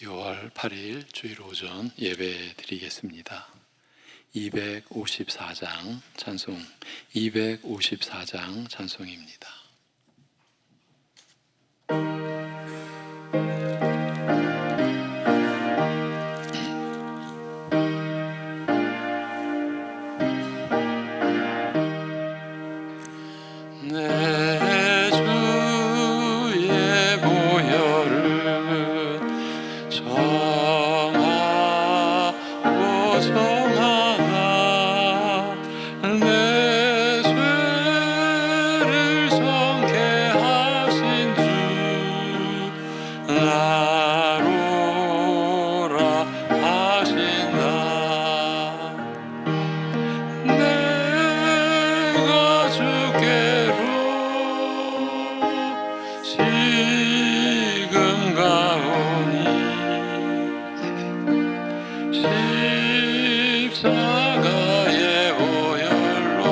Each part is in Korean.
6월 8일 주일 오전 예배 드리겠습니다. 254장 찬송, 254장 찬송입니다. 내 주의 보혈은 정하고 정하나 내 죄를 정케 하신 주 나로라 하신다. 내가 주께로 지금 가오니 십자가의 보혈로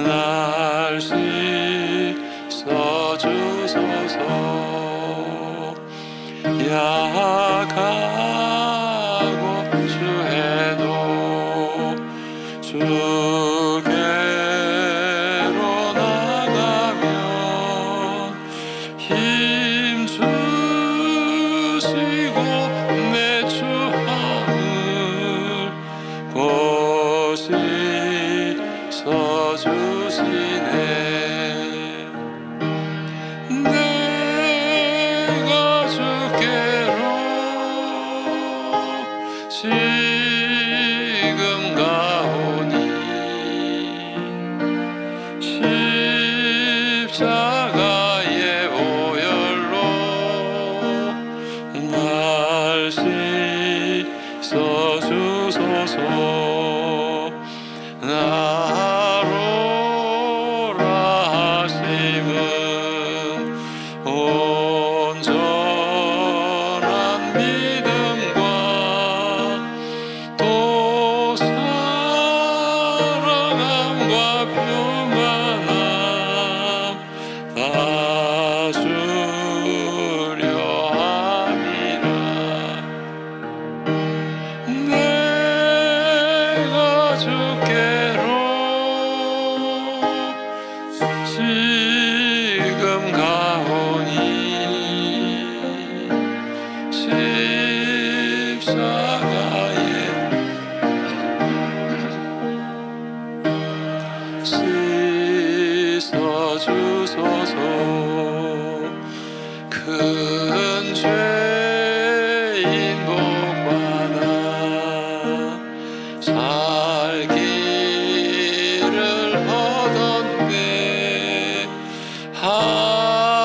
날 씻어주소서. 약하고 주해도 주께로 나가면 힘 주시고 내 주함을 곳이 서주시네. 내가 주께로 지금 가오니 십자가의 보혈로 날 씻어주소서. 나로라 하심은 온전한 믿음과 또 사랑함과 평안함 다 주려 함이라. 내가 주께로 지금 가오니 십자가에 씻어주소서. 큰 죄인 복받아 살 길을 얻었네.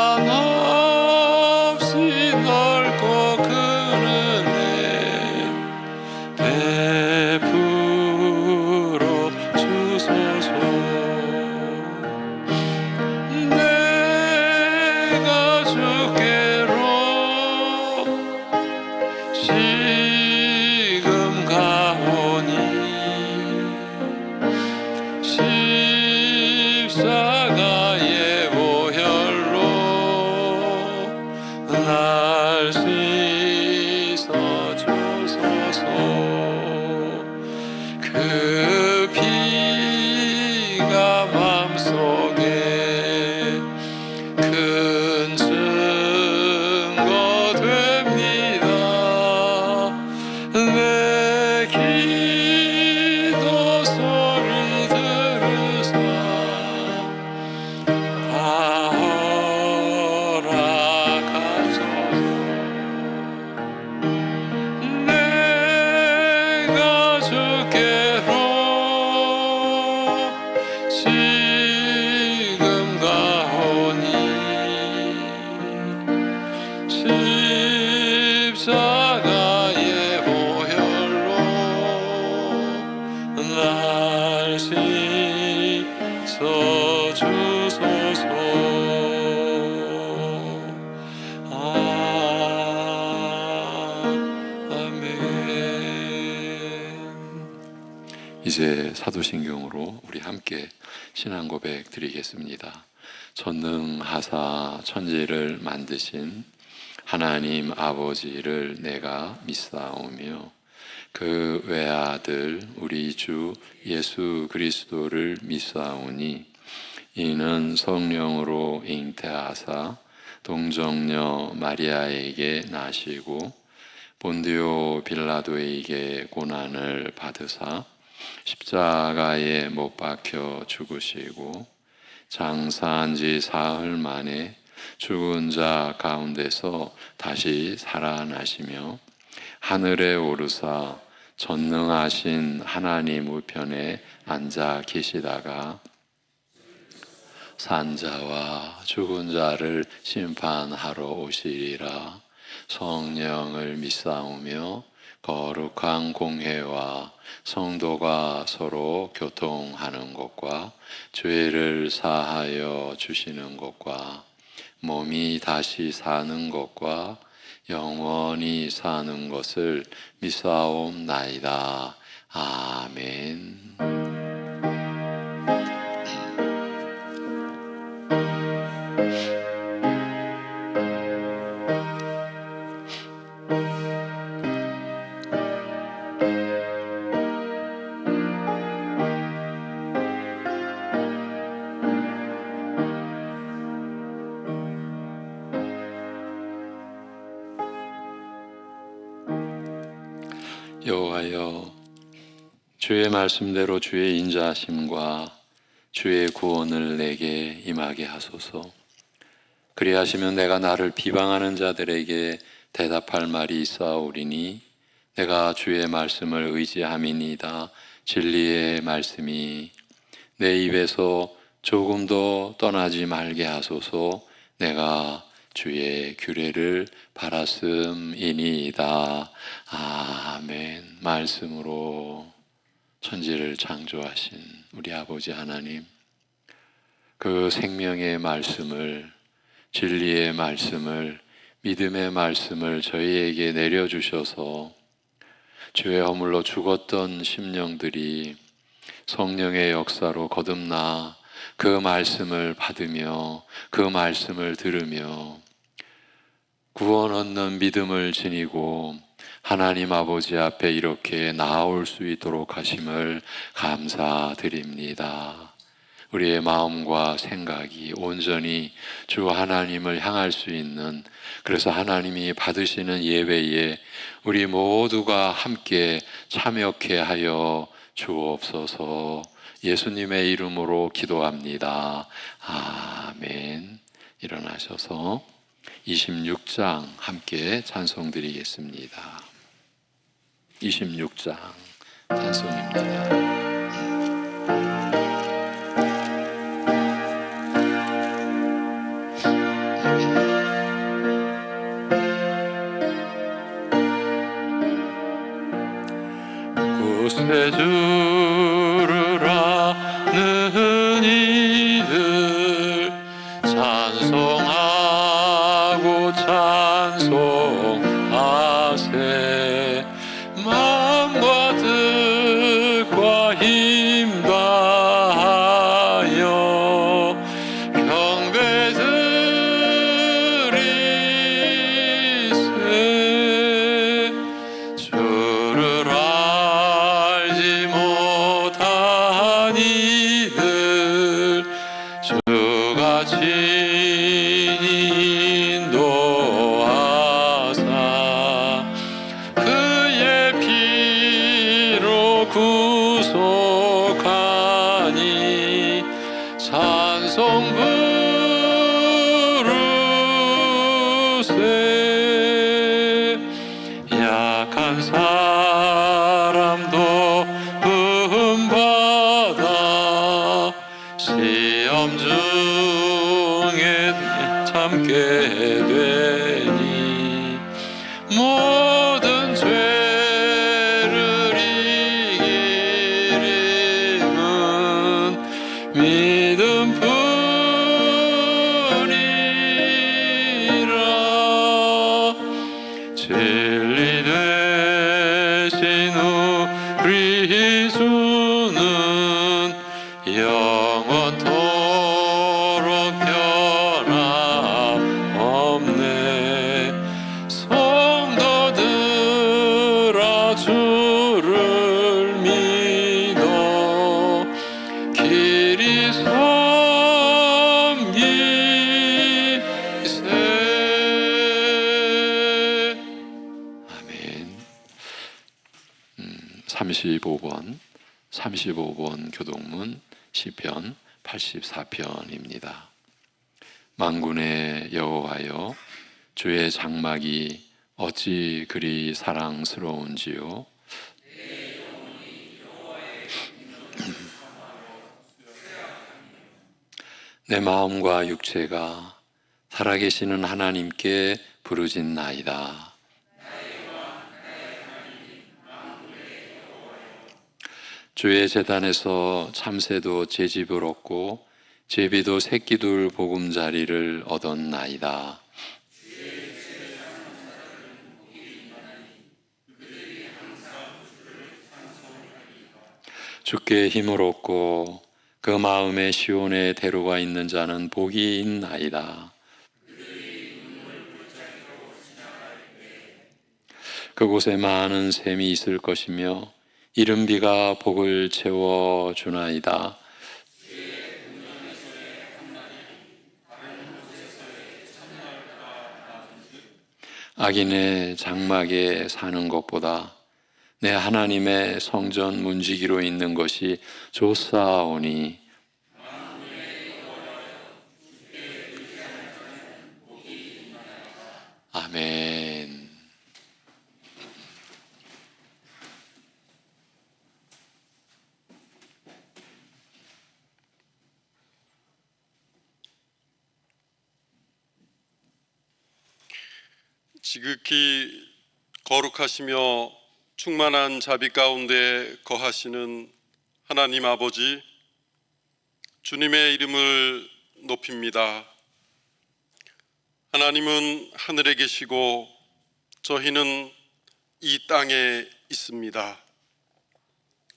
한없이 넓고 큰 은혜 베풀어 주소서. 내가 주께로 지금 가오니 십자가의 보혈로 날 씻어주소서. 그 피가 맘속에 큰 증거 됩니다. 내 기도 소리 들으사 다 허락하소서. 내가 주께로 지금 가오니 십자가의 보혈로 날 씻어주소서. 아멘. 이제 사도신경으로 우리 함께 신앙 고백 드리겠습니다. 전능하사 천지를 만드신 하나님 아버지를 내가 믿사오며 그 외아들 우리 주 예수 그리스도를 믿사오니 이는 성령으로 잉태하사 동정녀 마리아에게 나시고 본디오 빌라도에게 고난을 받으사 십자가에 못 박혀 죽으시고 장사한 지 사흘 만에 죽은 자 가운데서 다시 살아나시며 하늘에 오르사 전능하신 하나님 우편에 앉아 계시다가 산자와 죽은 자를 심판하러 오시리라. 성령을 믿사오며 거룩한 공회와 성도가 서로 교통하는 것과 죄를 사하여 주시는 것과 몸이 다시 사는 것과 영원히 사는 것을 믿사옵나이다. 아멘. 여호와여, 주의 말씀대로 주의 인자하심과 주의 구원을 내게 임하게 하소서. 그리하시면 내가 나를 비방하는 자들에게 대답할 말이 있사오리니 내가 주의 말씀을 의지함이니이다. 진리의 말씀이 내 입에서 조금도 떠나지 말게 하소서. 내가 주의 규례를 바랐음이니이다. 아멘. 말씀으로 천지를 창조하신 우리 아버지 하나님, 그 생명의 말씀을, 진리의 말씀을, 믿음의 말씀을 저희에게 내려주셔서 죄에 허물러 죽었던 심령들이 성령의 역사로 거듭나 그 말씀을 받으며 그 말씀을 들으며 구원 얻는 믿음을 지니고 하나님 아버지 앞에 이렇게 나아올 수 있도록 하심을 감사드립니다. 우리의 마음과 생각이 온전히 주 하나님을 향할 수 있는, 그래서 하나님이 받으시는 예배에 우리 모두가 함께 참여케 하여 주옵소서. 예수님의 이름으로 기도합니다. 아멘. 일어나셔서 26장 함께 찬송 드리겠습니다. 26장 찬송입니다. 구세 주를 아는 이들 찬송하고 찬송하세. 마음과 뜻과 힘 다하여 경배 드리세. 주를 알지 못한 이들 주가 친히 인도하사 그의 피로 구속하니 찬송 부르세. 약한 사람도 구원받아 시험 중에 참게 되니 모든 죄를 이길 힘은 믿음 뿐이라. 진리 되신 우리 주는 영원토록 변함없네. 35권, 35권 교동문 시편 84편입니다. 만군의 여호와여, 주의 장막이 어찌 그리 사랑스러운지요. 내 마음과 육체가 살아계시는 하나님께 부르짖나이다. 주의 제단에서 참새도 제집을 얻고 제비도 새끼둘 보금자리를 얻었나이다. 주께 힘을 얻고 그 마음에 시온의 대로가 있는 자는 복이 있나이다. 그곳에 많은 샘이 있을 것이며 이른 비가 복을 채워주나이다. 악인의 장막에 사는 것보다 내 하나님의 성전 문지기로 있는 것이 좋사오니 아멘. 지극히 거룩하시며 충만한 자비 가운데 거하시는 하나님 아버지, 주님의 이름을 높입니다. 하나님은 하늘에 계시고 저희는 이 땅에 있습니다.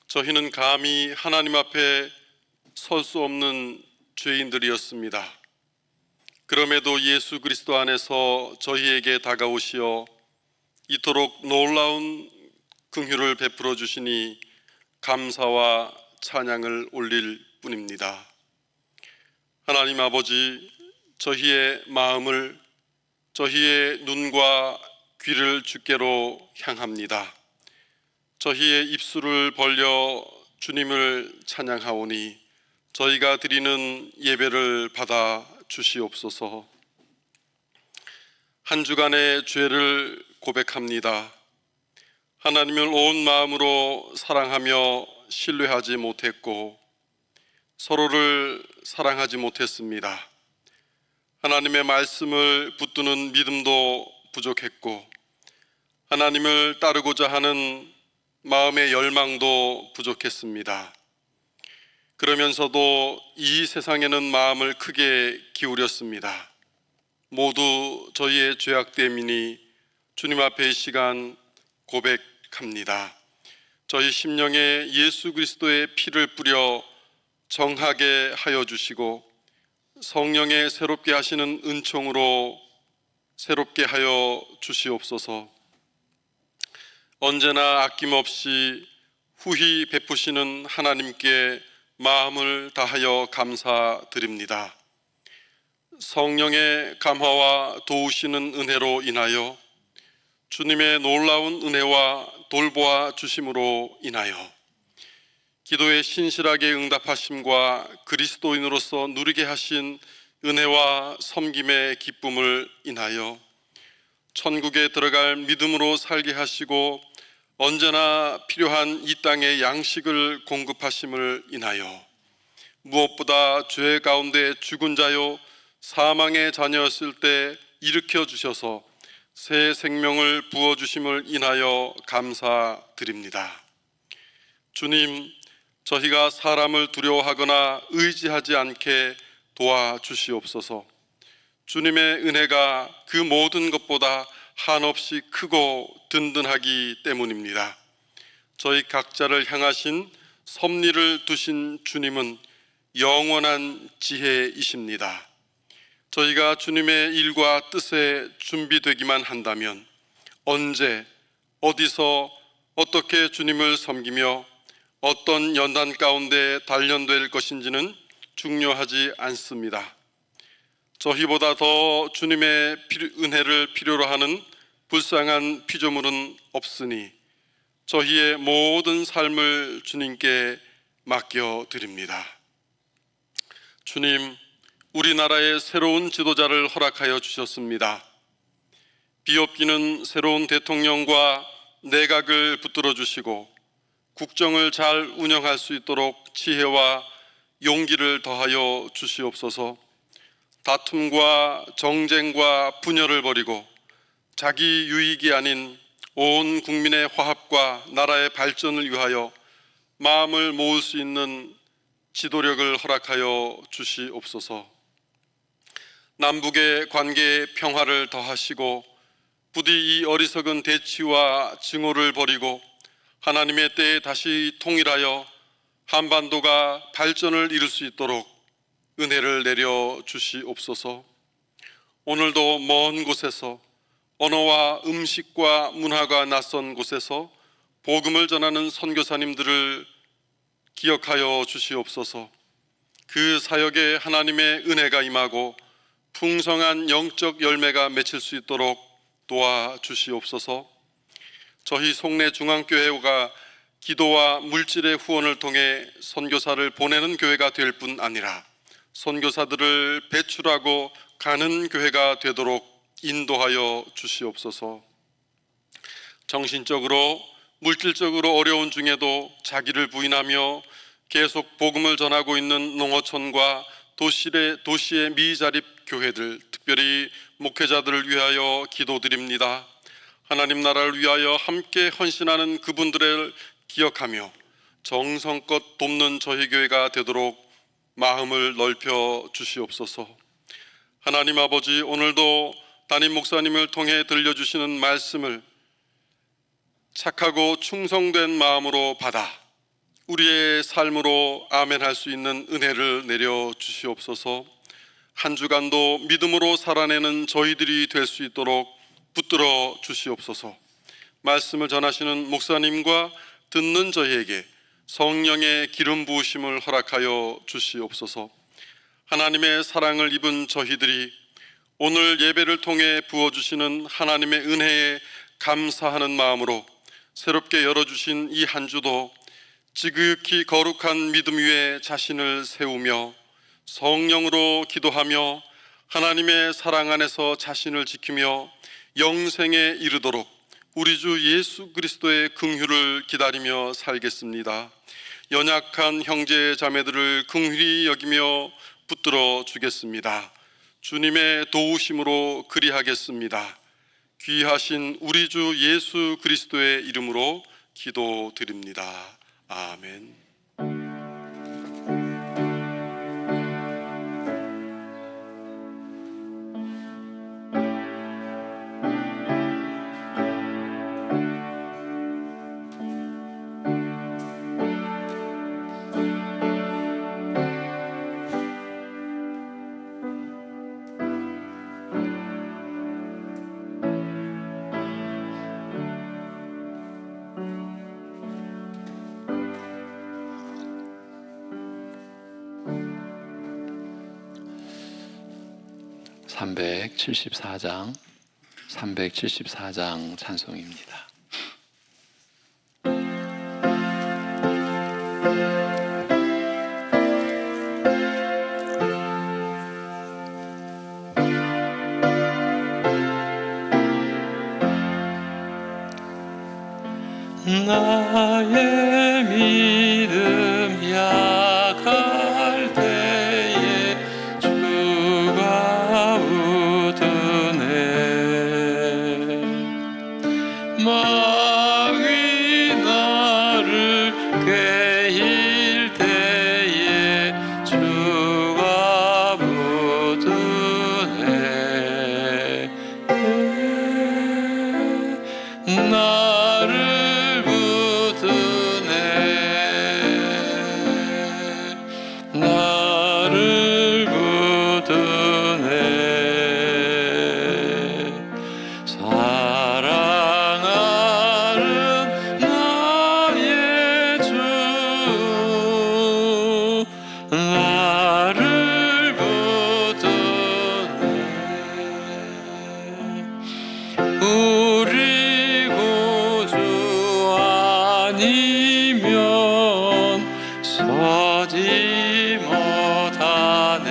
저희는 감히 하나님 앞에 설 수 없는 죄인들이었습니다. 그럼에도 예수 그리스도 안에서 저희에게 다가오시어 이토록 놀라운 긍휼을 베풀어 주시니 감사와 찬양을 올릴 뿐입니다. 하나님 아버지, 저희의 마음을, 저희의 눈과 귀를 주께로 향합니다. 저희의 입술을 벌려 주님을 찬양하오니 저희가 드리는 예배를 받아 주시옵소서. 한 주간의 죄를 고백합니다. 하나님을 온 마음으로 사랑하며 신뢰하지 못했고 서로를 사랑하지 못했습니다. 하나님의 말씀을 붙드는 믿음도 부족했고 하나님을 따르고자 하는 마음의 열망도 부족했습니다. 그러면서도 이 세상에는 마음을 크게 기울였습니다. 모두 저희의 죄악 때문이니 주님 앞에 이 시간 고백합니다. 저희 심령에 예수 그리스도의 피를 뿌려 정하게 하여 주시고 성령의 새롭게 하시는 은총으로 새롭게 하여 주시옵소서. 언제나 아낌없이 후히 베푸시는 하나님께 마음을 다하여 감사드립니다. 성령의 감화와 도우시는 은혜로 인하여 주님의 놀라운 은혜와 돌보아 주심으로 인하여 기도에 신실하게 응답하심과 그리스도인으로서 누리게 하신 은혜와 섬김의 기쁨을 인하여 천국에 들어갈 믿음으로 살게 하시고 언제나 필요한 이 땅의 양식을 공급하심을 인하여 무엇보다 죄 가운데 죽은 자요 사망의 자녀였을 때 일으켜 주셔서 새 생명을 부어주심을 인하여 감사드립니다. 주님, 저희가 사람을 두려워하거나 의지하지 않게 도와주시옵소서. 주님의 은혜가 그 모든 것보다 한없이 크고 든든하기 때문입니다. 저희 각자를 향하신 섭리를 두신 주님은 영원한 지혜이십니다. 저희가 주님의 일과 뜻에 준비되기만 한다면 언제, 어디서, 어떻게 주님을 섬기며 어떤 연단 가운데 단련될 것인지는 중요하지 않습니다. 저희보다 더 주님의 은혜를 필요로 하는 불쌍한 피조물은 없으니 저희의 모든 삶을 주님께 맡겨드립니다. 주님, 우리나라에 새로운 지도자를 허락하여 주셨습니다. 비옵기는 새로운 대통령과 내각을 붙들어 주시고 국정을 잘 운영할 수 있도록 지혜와 용기를 더하여 주시옵소서. 다툼과 정쟁과 분열을 버리고 자기 유익이 아닌 온 국민의 화합과 나라의 발전을 위하여 마음을 모을 수 있는 지도력을 허락하여 주시옵소서. 남북의 관계에 평화를 더하시고 부디 이 어리석은 대치와 증오를 버리고 하나님의 때에 다시 통일하여 한반도가 발전을 이룰 수 있도록 은혜를 내려 주시옵소서. 오늘도 먼 곳에서 언어와 음식과 문화가 낯선 곳에서 복음을 전하는 선교사님들을 기억하여 주시옵소서. 그 사역에 하나님의 은혜가 임하고 풍성한 영적 열매가 맺힐 수 있도록 도와주시옵소서. 저희 송내 중앙교회가 기도와 물질의 후원을 통해 선교사를 보내는 교회가 될 뿐 아니라 선교사들을 배출하고 가는 교회가 되도록 인도하여 주시옵소서. 정신적으로 물질적으로 어려운 중에도 자기를 부인하며 계속 복음을 전하고 있는 농어촌과 도시의 미자립 교회들, 특별히 목회자들을 위하여 기도드립니다. 하나님 나라를 위하여 함께 헌신하는 그분들을 기억하며 정성껏 돕는 저희 교회가 되도록 마음을 넓혀 주시옵소서. 하나님 아버지, 오늘도 담임 목사님을 통해 들려주시는 말씀을 착하고 충성된 마음으로 받아 우리의 삶으로 아멘할 수 있는 은혜를 내려 주시옵소서. 한 주간도 믿음으로 살아내는 저희들이 될 수 있도록 붙들어 주시옵소서. 말씀을 전하시는 목사님과 듣는 저희에게 성령의 기름 부으심을 허락하여 주시옵소서. 하나님의 사랑을 입은 저희들이 오늘 예배를 통해 부어주시는 하나님의 은혜에 감사하는 마음으로 새롭게 열어주신 이 한 주도 지극히 거룩한 믿음 위에 자신을 세우며 성령으로 기도하며 하나님의 사랑 안에서 자신을 지키며 영생에 이르도록 우리 주 예수 그리스도의 긍휼을 기다리며 살겠습니다. 연약한 형제 자매들을 긍휼히 여기며 붙들어 주겠습니다. 주님의 도우심으로 그리하겠습니다. 귀하신 우리 주 예수 그리스도의 이름으로 기도드립니다. 아멘. (374장) 찬송입니다. 나의 믿음 약할 때에 주가 웃으네 서지 못하네.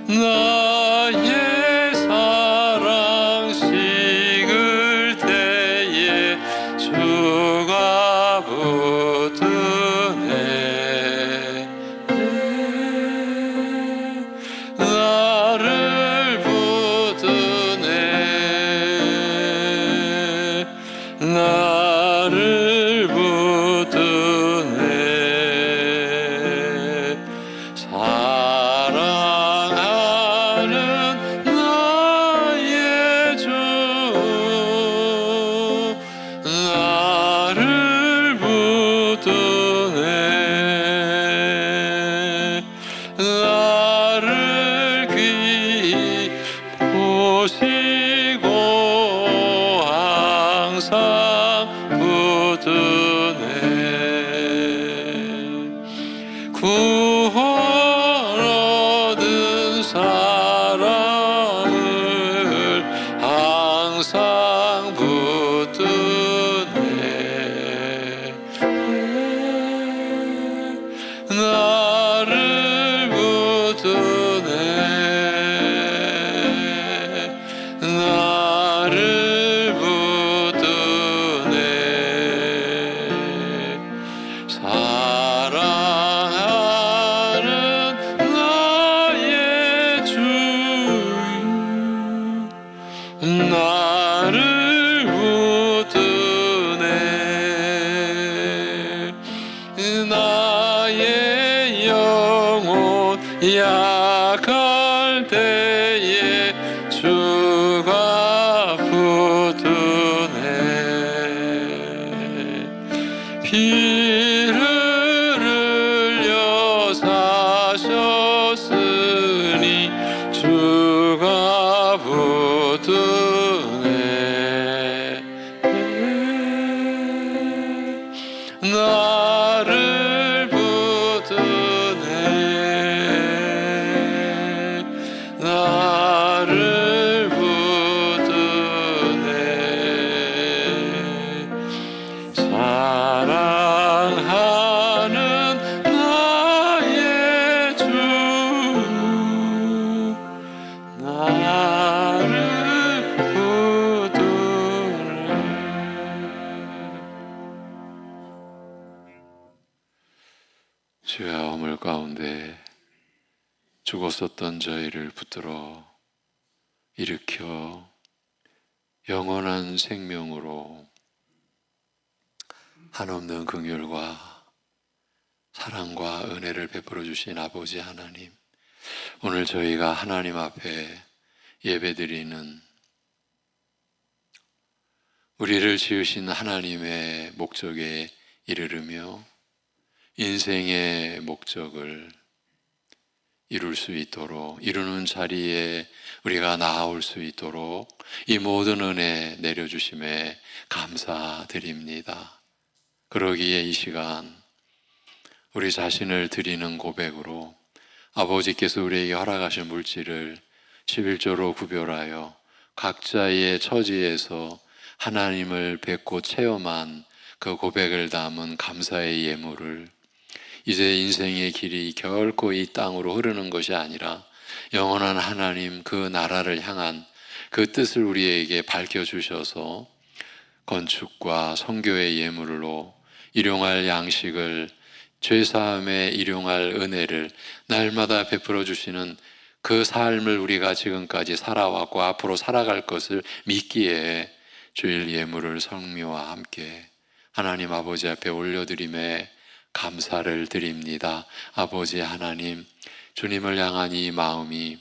나의 사랑 식을 때에 주가 붙드네. 나를 붙드네. 나를 붙드네. 사랑하는 나의 주, 나를 붙드네. 나를 귀히 보시고 항상 붙드네. 구원 얻은 사람을 항상 붙드네. 나를 붙드네. 나를 붙드네. 사랑하는 나의 주, 나를 붙드네. 나의 영혼 약할 때에 주가 붙드네. 피를 흘려 사셨으니 주가 붙드네. 나를 붙드네. 나를 붙드네. 사랑하는 나의 주, 나를 붙드네. 주여, 허물 가운데 죽었었던 저희를 붙들어 일으켜 영원한 생명으로 한없는 긍휼과 사랑과 은혜를 베풀어 주신 아버지 하나님, 오늘 저희가 하나님 앞에 예배드리는 우리를 지으신 하나님의 목적에 이르르며 인생의 목적을 이룰 수 있도록, 이루는 자리에 우리가 나아올 수 있도록 이 모든 은혜 내려주심에 감사드립니다. 그러기에 이 시간 우리 자신을 드리는 고백으로 아버지께서 우리에게 허락하신 물질을 11조로 구별하여 각자의 처지에서 하나님을 뵙고 체험한 그 고백을 담은 감사의 예물을 이제 인생의 길이 결코 이 땅으로 흐르는 것이 아니라 영원한 하나님 그 나라를 향한 그 뜻을 우리에게 밝혀주셔서 건축과 선교의 예물로 일용할 양식을, 죄사함에 일용할 은혜를 날마다 베풀어 주시는 그 삶을 우리가 지금까지 살아왔고 앞으로 살아갈 것을 믿기에 주일 예물을 성미와 함께 하나님 아버지 앞에 올려드림에 감사를 드립니다. 아버지 하나님, 주님을 향한 이 마음이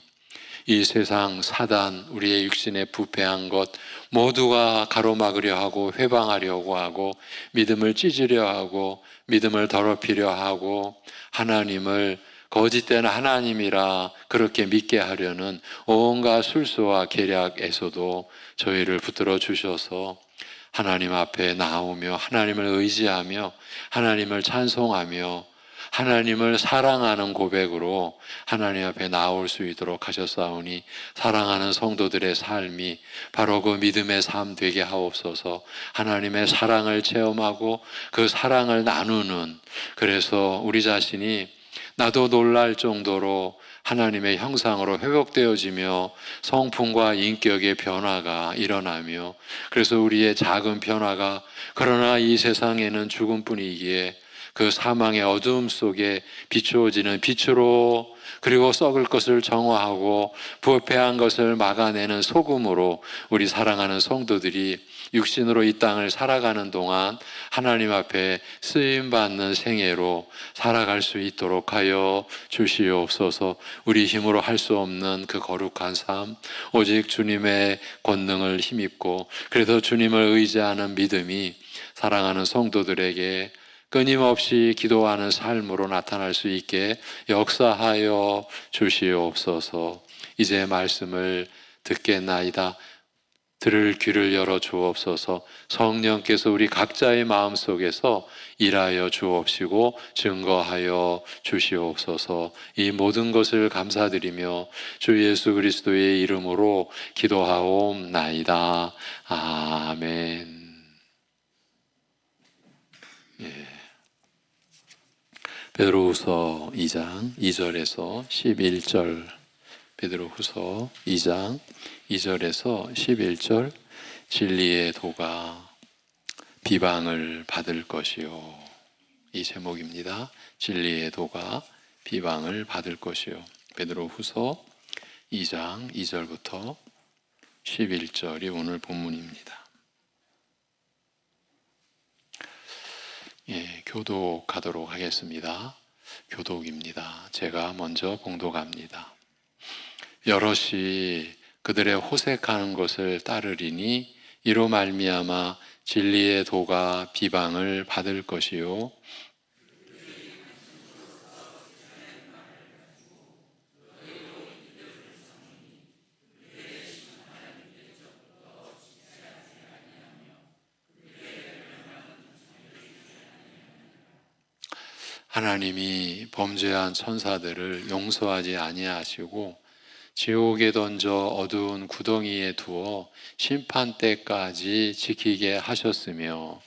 이 세상 사단, 우리의 육신에 부패한 것 모두가 가로막으려 하고 회방하려고 하고 믿음을 찢으려 하고 믿음을 더럽히려 하고 하나님을 거짓된 하나님이라 그렇게 믿게 하려는 온갖 술수와 계략에서도 저희를 붙들어 주셔서 하나님 앞에 나오며 하나님을 의지하며 하나님을 찬송하며 하나님을 사랑하는 고백으로 하나님 앞에 나올 수 있도록 하셨사오니 사랑하는 성도들의 삶이 바로 그 믿음의 삶 되게 하옵소서. 하나님의 사랑을 체험하고 그 사랑을 나누는, 그래서 우리 자신이 나도 놀랄 정도로 하나님의 형상으로 회복되어지며 성품과 인격의 변화가 일어나며, 그래서 우리의 작은 변화가 그러나 이 세상에는 죽음뿐이기에 그 사망의 어두움 속에 비추어지는 빛으로, 그리고 썩을 것을 정화하고 부패한 것을 막아내는 소금으로 우리 사랑하는 성도들이 육신으로 이 땅을 살아가는 동안 하나님 앞에 쓰임받는 생애로 살아갈 수 있도록 하여 주시옵소서. 우리 힘으로 할 수 없는 그 거룩한 삶, 오직 주님의 권능을 힘입고 그래서 주님을 의지하는 믿음이 사랑하는 성도들에게 끊임없이 기도하는 삶으로 나타날 수 있게 역사하여 주시옵소서. 이제 말씀을 듣겠나이다. 들을 귀를 열어 주옵소서. 성령께서 우리 각자의 마음속에서 일하여 주옵시고 증거하여 주시옵소서. 이 모든 것을 감사드리며 주 예수 그리스도의 이름으로 기도하옵나이다. 아멘. 베드로후서 2장 2절에서 11절, 베드로후서 2장 2절에서 11절, 진리의 도가 비방을 받을 것이요. 이 제목입니다. 진리의 도가 비방을 받을 것이요. 베드로후서 2장 2절부터 11절이 오늘 본문입니다. 교독하도록 하겠습니다. 교독입니다. 제가 먼저 봉독합니다. 여럿이 그들의 호색하는 것을 따르리니 이로 말미암아 진리의 도가 비방을 받을 것이요. 하나님이 범죄한 천사들을 용서하지 아니하시고 지옥에 던져 어두운 구덩이에 두어 심판 때까지 지키게 하셨으며,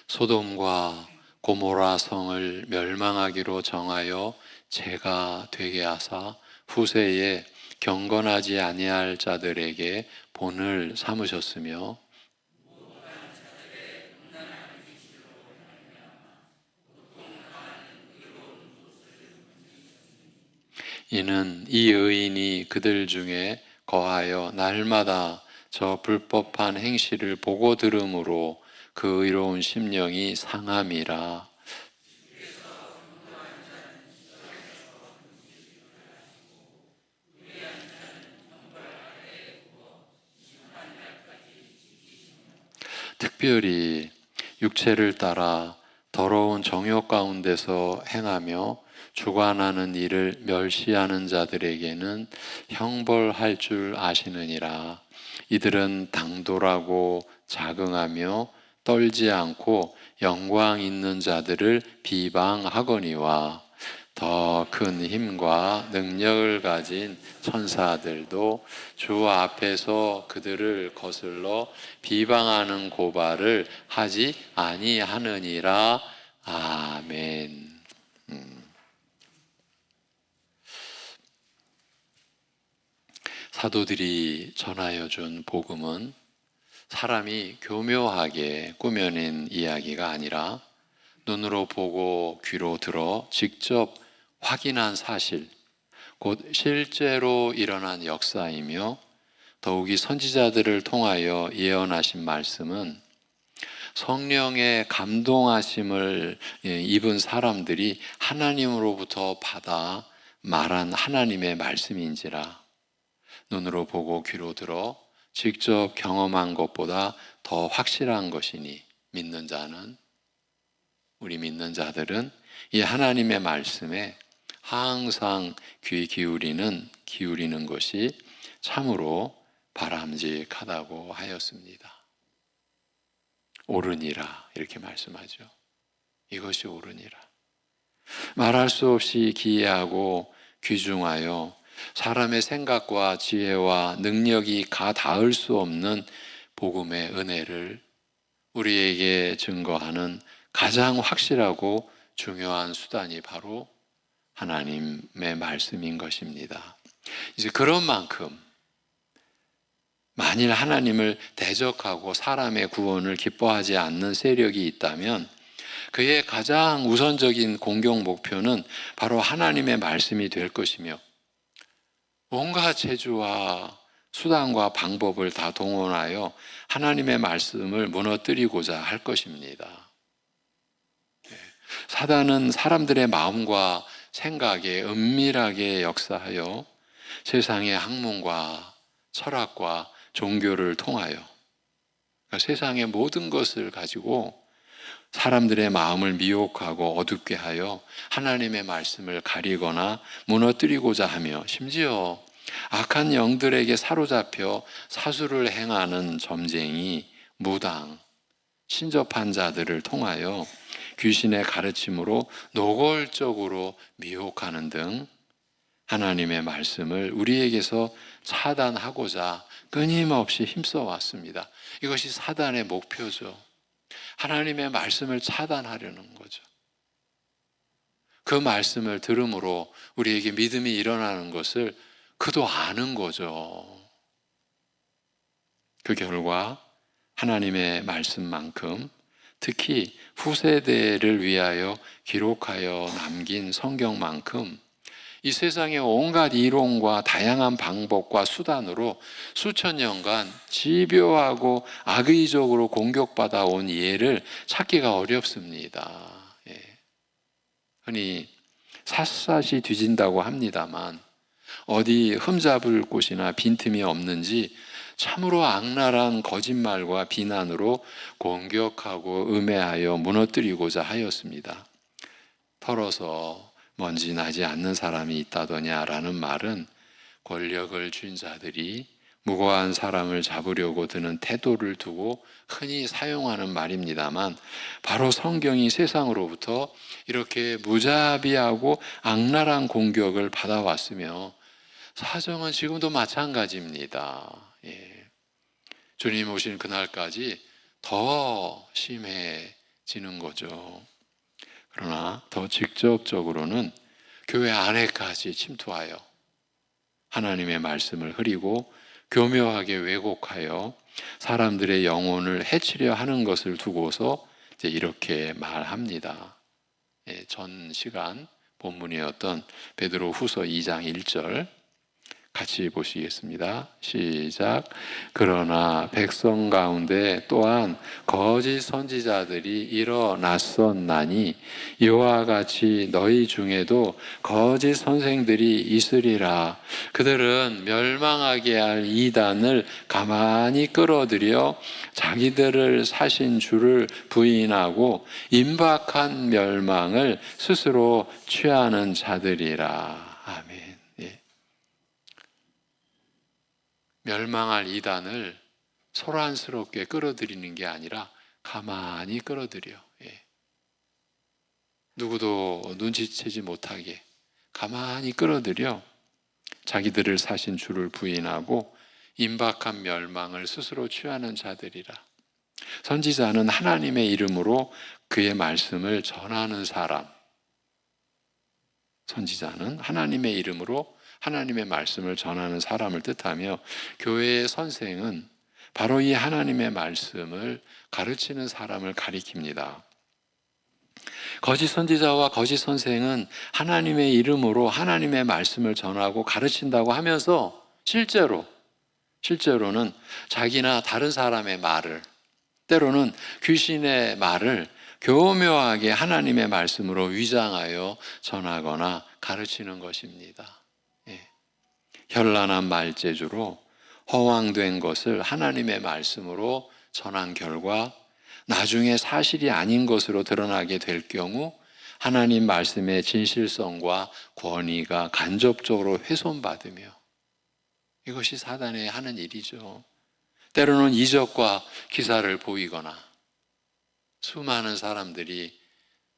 소돔과 고모라 성을 멸망하기로 정하여 죄가 되게 하사 후세에 경건하지 아니할 자들에게 본을 삼으셨으며, 이는 이 의인이 그들 중에 거하여 날마다 저 불법한 행실을 보고 들음으로 그 의로운 심령이 상함이라. 특별히 육체를 따라 더러운 정욕 가운데서 행하며 주관하는 일을 멸시하는 자들에게는 형벌할 줄 아시느니라. 이들은 당돌하고 자긍하며 떨지 않고 영광 있는 자들을 비방하거니와 더 큰 힘과 능력을 가진 천사들도 주 앞에서 그들을 거슬러 비방하는 고발을 하지 아니하느니라. 아멘. 사도들이 전하여 준 복음은 사람이 교묘하게 꾸며낸 이야기가 아니라 눈으로 보고 귀로 들어 직접 확인한 사실, 곧 실제로 일어난 역사이며, 더욱이 선지자들을 통하여 예언하신 말씀은 성령의 감동하심을 입은 사람들이 하나님으로부터 받아 말한 하나님의 말씀인지라. 눈으로 보고 귀로 들어 직접 경험한 것보다 더 확실한 것이니 믿는 자는 우리 믿는 자들은 이 하나님의 말씀에 항상 귀 기울이는 것이 참으로 바람직하다고 하였습니다. 옳으니라 이렇게 말씀하죠. 이것이 옳으니라. 말할 수 없이 기이하고 귀중하여 사람의 생각과 지혜와 능력이 가닿을 수 없는 복음의 은혜를 우리에게 증거하는 가장 확실하고 중요한 수단이 바로 하나님의 말씀인 것입니다. 이제 그런 만큼 만일 하나님을 대적하고 사람의 구원을 기뻐하지 않는 세력이 있다면 그의 가장 우선적인 공격 목표는 바로 하나님의 말씀이 될 것이며 온갖 재주와 수단과 방법을 다 동원하여 하나님의 말씀을 무너뜨리고자 할 것입니다. 사단은 사람들의 마음과 생각에 은밀하게 역사하여 세상의 학문과 철학과 종교를 통하여 그러니까 세상의 모든 것을 가지고 사람들의 마음을 미혹하고 어둡게 하여 하나님의 말씀을 가리거나 무너뜨리고자 하며 심지어 악한 영들에게 사로잡혀 사수를 행하는 점쟁이, 무당, 신접한 자들을 통하여 귀신의 가르침으로 노골적으로 미혹하는 등 하나님의 말씀을 우리에게서 차단하고자 끊임없이 힘써 왔습니다. 이것이 사단의 목표죠. 하나님의 말씀을 차단하려는 거죠. 그 말씀을 들음으로 우리에게 믿음이 일어나는 것을 그도 아는 거죠. 그 결과 하나님의 말씀만큼 특히 후세대를 위하여 기록하여 남긴 성경만큼 이 세상의 온갖 이론과 다양한 방법과 수단으로 수천 년간 집요하고 악의적으로 공격받아 온 예를 찾기가 어렵습니다. 흔히 샅샅이 뒤진다고 합니다만 어디 흠잡을 곳이나 빈틈이 없는지 참으로 악랄한 거짓말과 비난으로 공격하고 음해하여 무너뜨리고자 하였습니다. 털어서 먼지 나지 않는 사람이 있다더냐라는 말은 권력을 쥔 자들이 무고한 사람을 잡으려고 드는 태도를 두고 흔히 사용하는 말입니다만 바로 성경이 세상으로부터 이렇게 무자비하고 악랄한 공격을 받아왔으며 사정은 지금도 마찬가지입니다. 주님 오신 그날까지 더 심해지는 거죠. 그러나 더 직접적으로는 교회 안에까지 침투하여 하나님의 말씀을 흐리고 교묘하게 왜곡하여 사람들의 영혼을 해치려 하는 것을 두고서 이제 이렇게 말합니다. 전 시간 본문이었던 베드로 후서 2장 1절 같이 보시겠습니다. 시작. 그러나 백성 가운데 또한 거짓 선지자들이 일어났었나니 이와 같이 너희 중에도 거짓 선생들이 있으리라. 그들은 멸망하게 할 이단을 가만히 끌어들여 자기들을 사신 주를 부인하고 임박한 멸망을 스스로 취하는 자들이라. 아멘. 멸망할 이단을 소란스럽게 끌어들이는 게 아니라 가만히 끌어들여. 누구도 눈치채지 못하게 가만히 끌어들여 자기들을 사신 주를 부인하고 임박한 멸망을 스스로 취하는 자들이라. 선지자는 하나님의 이름으로 그의 말씀을 전하는 사람. 선지자는 하나님의 이름으로 하나님의 말씀을 전하는 사람을 뜻하며 교회의 선생은 바로 이 하나님의 말씀을 가르치는 사람을 가리킵니다. 거짓 선지자와 거짓 선생은 하나님의 이름으로 하나님의 말씀을 전하고 가르친다고 하면서 실제로는 자기나 다른 사람의 말을 때로는 귀신의 말을 교묘하게 하나님의 말씀으로 위장하여 전하거나 가르치는 것입니다. 현란한 말재주로 허황된 것을 하나님의 말씀으로 전한 결과 나중에 사실이 아닌 것으로 드러나게 될 경우 하나님 말씀의 진실성과 권위가 간접적으로 훼손받으며, 이것이 사단의 하는 일이죠. 때로는 이적과 기사를 보이거나 수많은 사람들이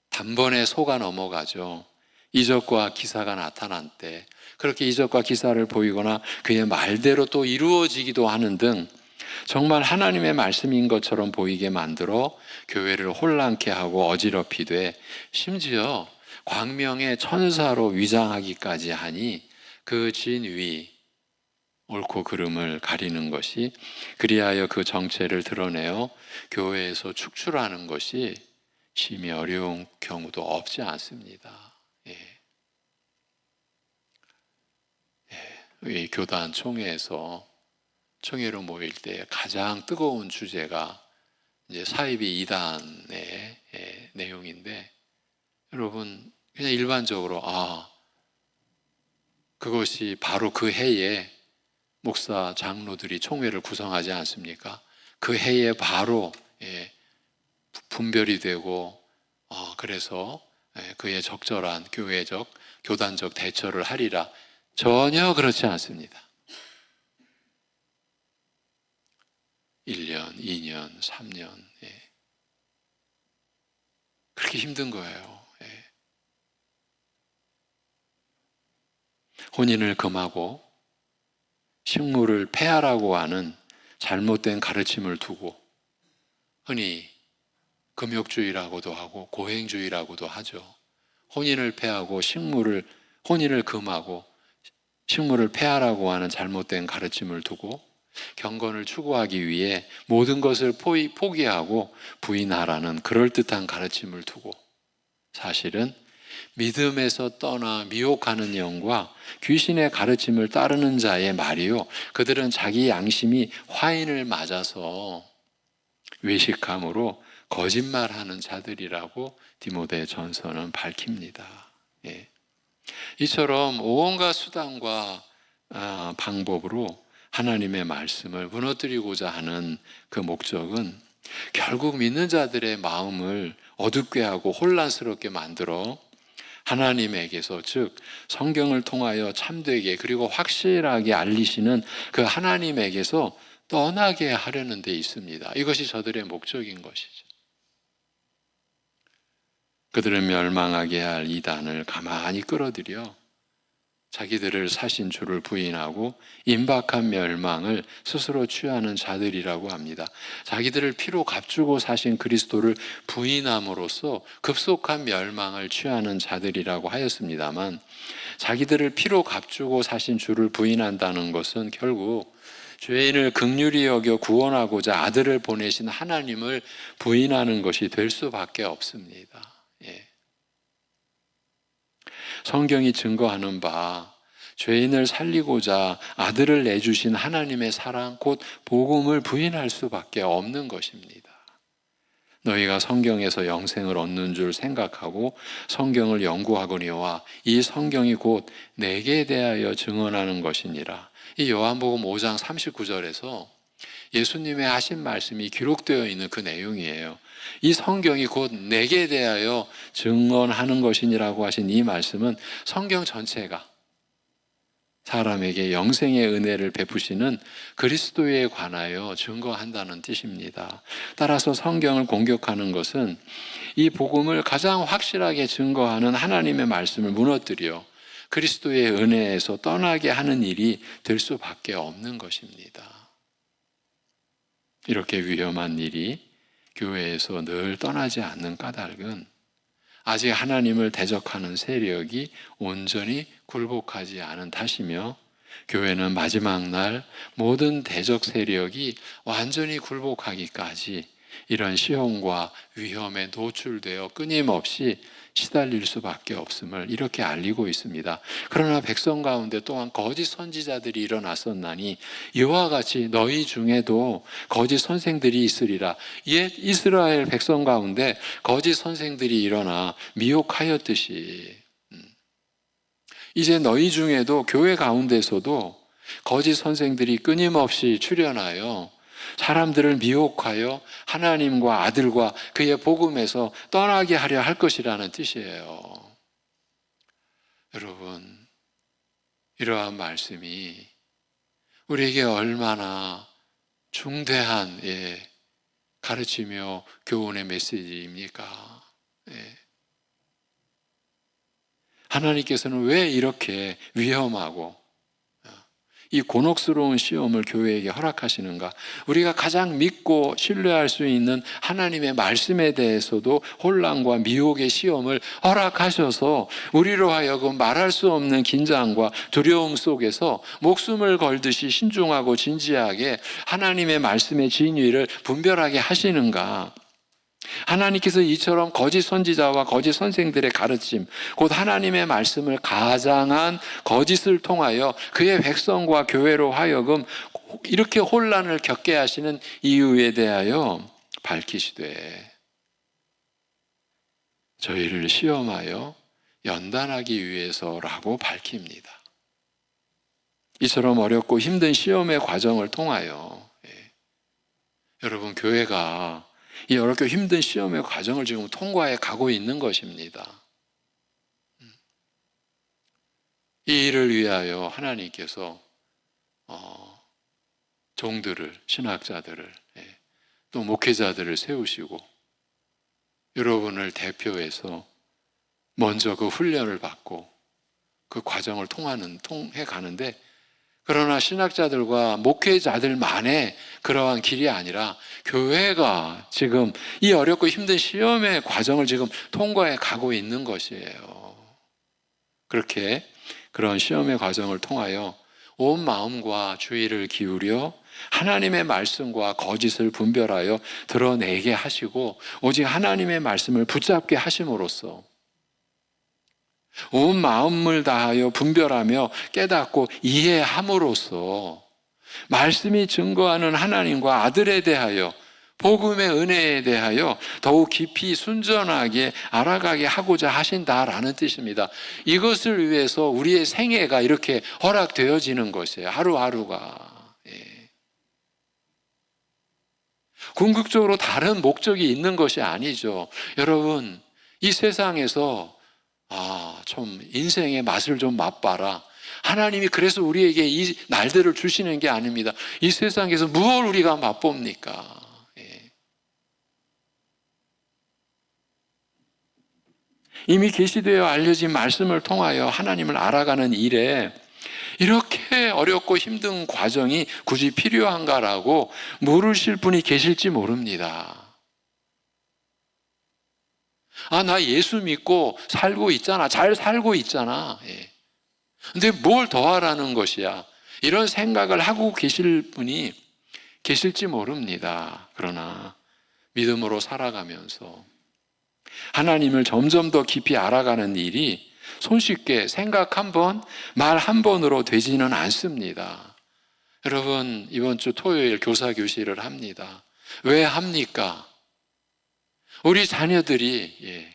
단번에 속아 넘어가죠. 이적과 기사가 나타난 때 그렇게 이적과 기사를 보이거나 그의 말대로 또 이루어지기도 하는 등 정말 하나님의 말씀인 것처럼 보이게 만들어 교회를 혼란케 하고 어지럽히되 심지어 광명의 천사로 위장하기까지 하니 그 진위, 옳고 그름을 가리는 것이, 그리하여 그 정체를 드러내어 교회에서 축출하는 것이 심히 어려운 경우도 없지 않습니다. 이 교단 총회에서 총회로 모일 때 가장 뜨거운 주제가 이제 사이비 이단의 내용인데, 여러분 그냥 일반적으로 그것이 바로 그 해에 목사 장로들이 총회를 구성하지 않습니까? 그 해에 바로 분별이 되고 그래서 그의 적절한 교회적 교단적 대처를 하리라. 전혀 그렇지 않습니다. 1년, 2년, 3년 그렇게 힘든 거예요. 혼인을 금하고 식물을 폐하라고 하는 잘못된 가르침을 두고, 흔히 금욕주의라고도 하고 고행주의라고도 하죠. 혼인을 폐하고 혼인을 금하고 식물을 폐하라고 하는 잘못된 가르침을 두고 경건을 추구하기 위해 모든 것을 포기하고 부인하라는 그럴듯한 가르침을 두고, 사실은 믿음에서 떠나 미혹하는 영과 귀신의 가르침을 따르는 자의 말이요, 그들은 자기 양심이 화인을 맞아서 외식함으로 거짓말하는 자들이라고 디모데 전서는 밝힙니다. 이처럼 온갖 수단과 방법으로 하나님의 말씀을 무너뜨리고자 하는 그 목적은 결국 믿는 자들의 마음을 어둡게 하고 혼란스럽게 만들어 하나님에게서, 즉 성경을 통하여 참되게 그리고 확실하게 알리시는 그 하나님에게서 떠나게 하려는 데 있습니다. 이것이 저들의 목적인 것이죠. 그들은 멸망하게 할 이단을 가만히 끌어들여 자기들을 사신 주를 부인하고 임박한 멸망을 스스로 취하는 자들이라고 합니다. 자기들을 피로 값주고 사신 그리스도를 부인함으로써 급속한 멸망을 취하는 자들이라고 하였습니다만, 자기들을 피로 값주고 사신 주를 부인한다는 것은 결국 죄인을 긍휼히 여겨 구원하고자 아들을 보내신 하나님을 부인하는 것이 될 수밖에 없습니다. 성경이 증거하는 바 죄인을 살리고자 아들을 내주신 하나님의 사랑, 곧 복음을 부인할 수밖에 없는 것입니다. 너희가 성경에서 영생을 얻는 줄 생각하고 성경을 연구하거니와 이 성경이 곧 내게 대하여 증언하는 것이니라. 이 요한복음 5장 39절에서 예수님의 하신 말씀이 기록되어 있는 그 내용이에요. 이 성경이 곧 내게 대하여 증언하는 것이니라고 하신 이 말씀은 성경 전체가 사람에게 영생의 은혜를 베푸시는 그리스도에 관하여 증거한다는 뜻입니다. 따라서 성경을 공격하는 것은 이 복음을 가장 확실하게 증거하는 하나님의 말씀을 무너뜨려 그리스도의 은혜에서 떠나게 하는 일이 될 수밖에 없는 것입니다. 이렇게 위험한 일이 교회에서 늘 떠나지 않는 까닭은 아직 하나님을 대적하는 세력이 온전히 굴복하지 않은 탓이며, 교회는 마지막 날 모든 대적 세력이 완전히 굴복하기까지 이런 시험과 위험에 노출되어 끊임없이 시달릴 수밖에 없음을 이렇게 알리고 있습니다. 그러나 백성 가운데 또한 거짓 선지자들이 일어났었나니 이와 같이 너희 중에도 거짓 선생들이 있으리라. 옛 이스라엘 백성 가운데 거짓 선생들이 일어나 미혹하였듯이 이제 너희 중에도 교회 가운데서도 거짓 선생들이 끊임없이 출현하여 사람들을 미혹하여 하나님과 아들과 그의 복음에서 떠나게 하려 할 것이라는 뜻이에요. 여러분, 이러한 말씀이 우리에게 얼마나 중대한 가르치며 교훈의 메시지입니까? 하나님께서는 왜 이렇게 위험하고 이 곤혹스러운 시험을 교회에게 허락하시는가? 우리가 가장 믿고 신뢰할 수 있는 하나님의 말씀에 대해서도 혼란과 미혹의 시험을 허락하셔서 우리로 하여금 말할 수 없는 긴장과 두려움 속에서 목숨을 걸듯이 신중하고 진지하게 하나님의 말씀의 진위를 분별하게 하시는가? 하나님께서 이처럼 거짓 선지자와 거짓 선생들의 가르침, 곧 하나님의 말씀을 가장한 거짓을 통하여 그의 백성과 교회로 하여금 이렇게 혼란을 겪게 하시는 이유에 대하여 밝히시되 저희를 시험하여 연단하기 위해서라고 밝힙니다. 이처럼 어렵고 힘든 시험의 과정을 통하여 여러분, 교회가 이 어렵고 힘든 시험의 과정을 지금 통과해 가고 있는 것입니다. 이 일을 위하여 하나님께서 종들을, 신학자들을, 또 목회자들을 세우시고 여러분을 대표해서 먼저 그 훈련을 받고 그 과정을 통해 가는데, 그러나 신학자들과 목회자들만의 그러한 길이 아니라 교회가 지금 이 어렵고 힘든 시험의 과정을 지금 통과해 가고 있는 것이에요. 그렇게 그런 시험의 과정을 통하여 온 마음과 주의를 기울여 하나님의 말씀과 거짓을 분별하여 드러내게 하시고 오직 하나님의 말씀을 붙잡게 하심으로써 온 마음을 다하여 분별하며 깨닫고 이해함으로써 말씀이 증거하는 하나님과 아들에 대하여 복음의 은혜에 대하여 더욱 깊이 순전하게 알아가게 하고자 하신다라는 뜻입니다. 이것을 위해서 우리의 생애가 이렇게 허락되어지는 것이에요. 하루하루가. 궁극적으로 다른 목적이 있는 것이 아니죠. 여러분, 이 세상에서 좀 인생의 맛을 좀 맛봐라. 하나님이 그래서 우리에게 이 날들을 주시는 게 아닙니다. 이 세상에서 무엇을 우리가 맛봅니까? 이미 계시되어 알려진 말씀을 통하여 하나님을 알아가는 일에 이렇게 어렵고 힘든 과정이 굳이 필요한가라고 물으실 분이 계실지 모릅니다. 나 예수 믿고 살고 있잖아. 잘 살고 있잖아. 근데 뭘 더 하라는 것이야? 이런 생각을 하고 계실 분이 계실지 모릅니다. 그러나 믿음으로 살아가면서 하나님을 점점 더 깊이 알아가는 일이 손쉽게 생각 한 번, 말 한 번으로 되지는 않습니다. 여러분, 이번 주 토요일 교사 교실을 합니다. 왜 합니까? 우리 자녀들이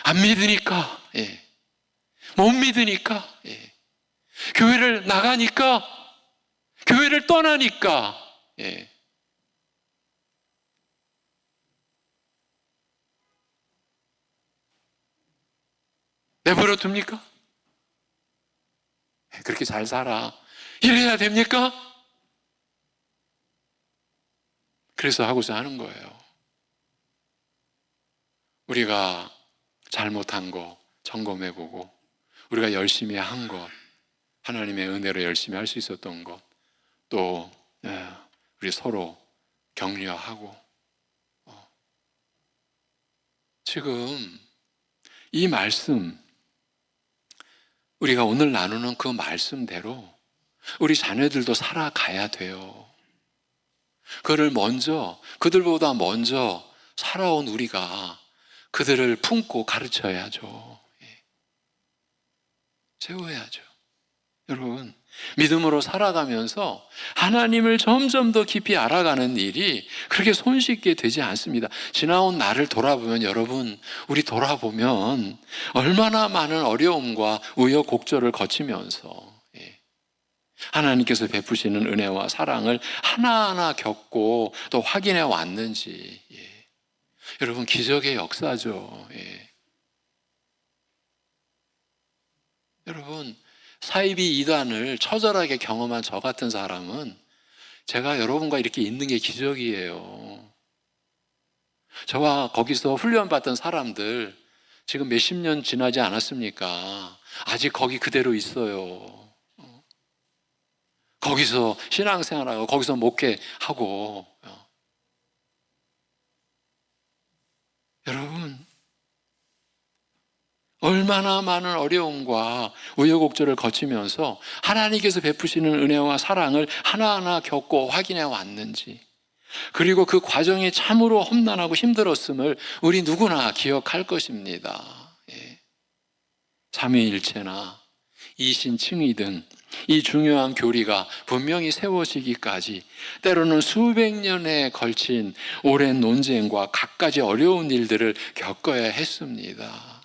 안 믿으니까, 못 믿으니까, 교회를 나가니까, 교회를 떠나니까, 내버려 둡니까? 그렇게 잘 살아. 이래야 됩니까? 그래서 하고자 하는 거예요. 우리가 잘못한 거 점검해보고, 우리가 열심히 한 것, 하나님의 은혜로 열심히 할 수 있었던 것, 또 우리 서로 격려하고, 지금 이 말씀, 우리가 오늘 나누는 그 말씀대로 우리 자녀들도 살아가야 돼요. 그들보다 먼저 살아온 우리가 그들을 품고 가르쳐야죠. 세워야죠. 여러분, 믿음으로 살아가면서 하나님을 점점 더 깊이 알아가는 일이 그렇게 손쉽게 되지 않습니다. 지나온 날을 돌아보면, 여러분, 우리 돌아보면 얼마나 많은 어려움과 우여곡절을 거치면서 하나님께서 베푸시는 은혜와 사랑을 하나하나 겪고 또 확인해 왔는지. 여러분, 기적의 역사죠. 여러분, 사이비 이단을 처절하게 경험한 저 같은 사람은 제가 여러분과 이렇게 있는 게 기적이에요. 저와 거기서 훈련받던 사람들 지금 몇십 년 지나지 않았습니까? 아직 거기 그대로 있어요. 거기서 신앙생활하고 거기서 목회하고. 여러분, 얼마나 많은 어려움과 우여곡절을 거치면서 하나님께서 베푸시는 은혜와 사랑을 하나하나 겪고 확인해 왔는지, 그리고 그 과정이 참으로 험난하고 힘들었음을 우리 누구나 기억할 것입니다. 삼위일체나 이신칭의 등 이 중요한 교리가 분명히 세워지기까지 때로는 수백 년에 걸친 오랜 논쟁과 갖가지 어려운 일들을 겪어야 했습니다.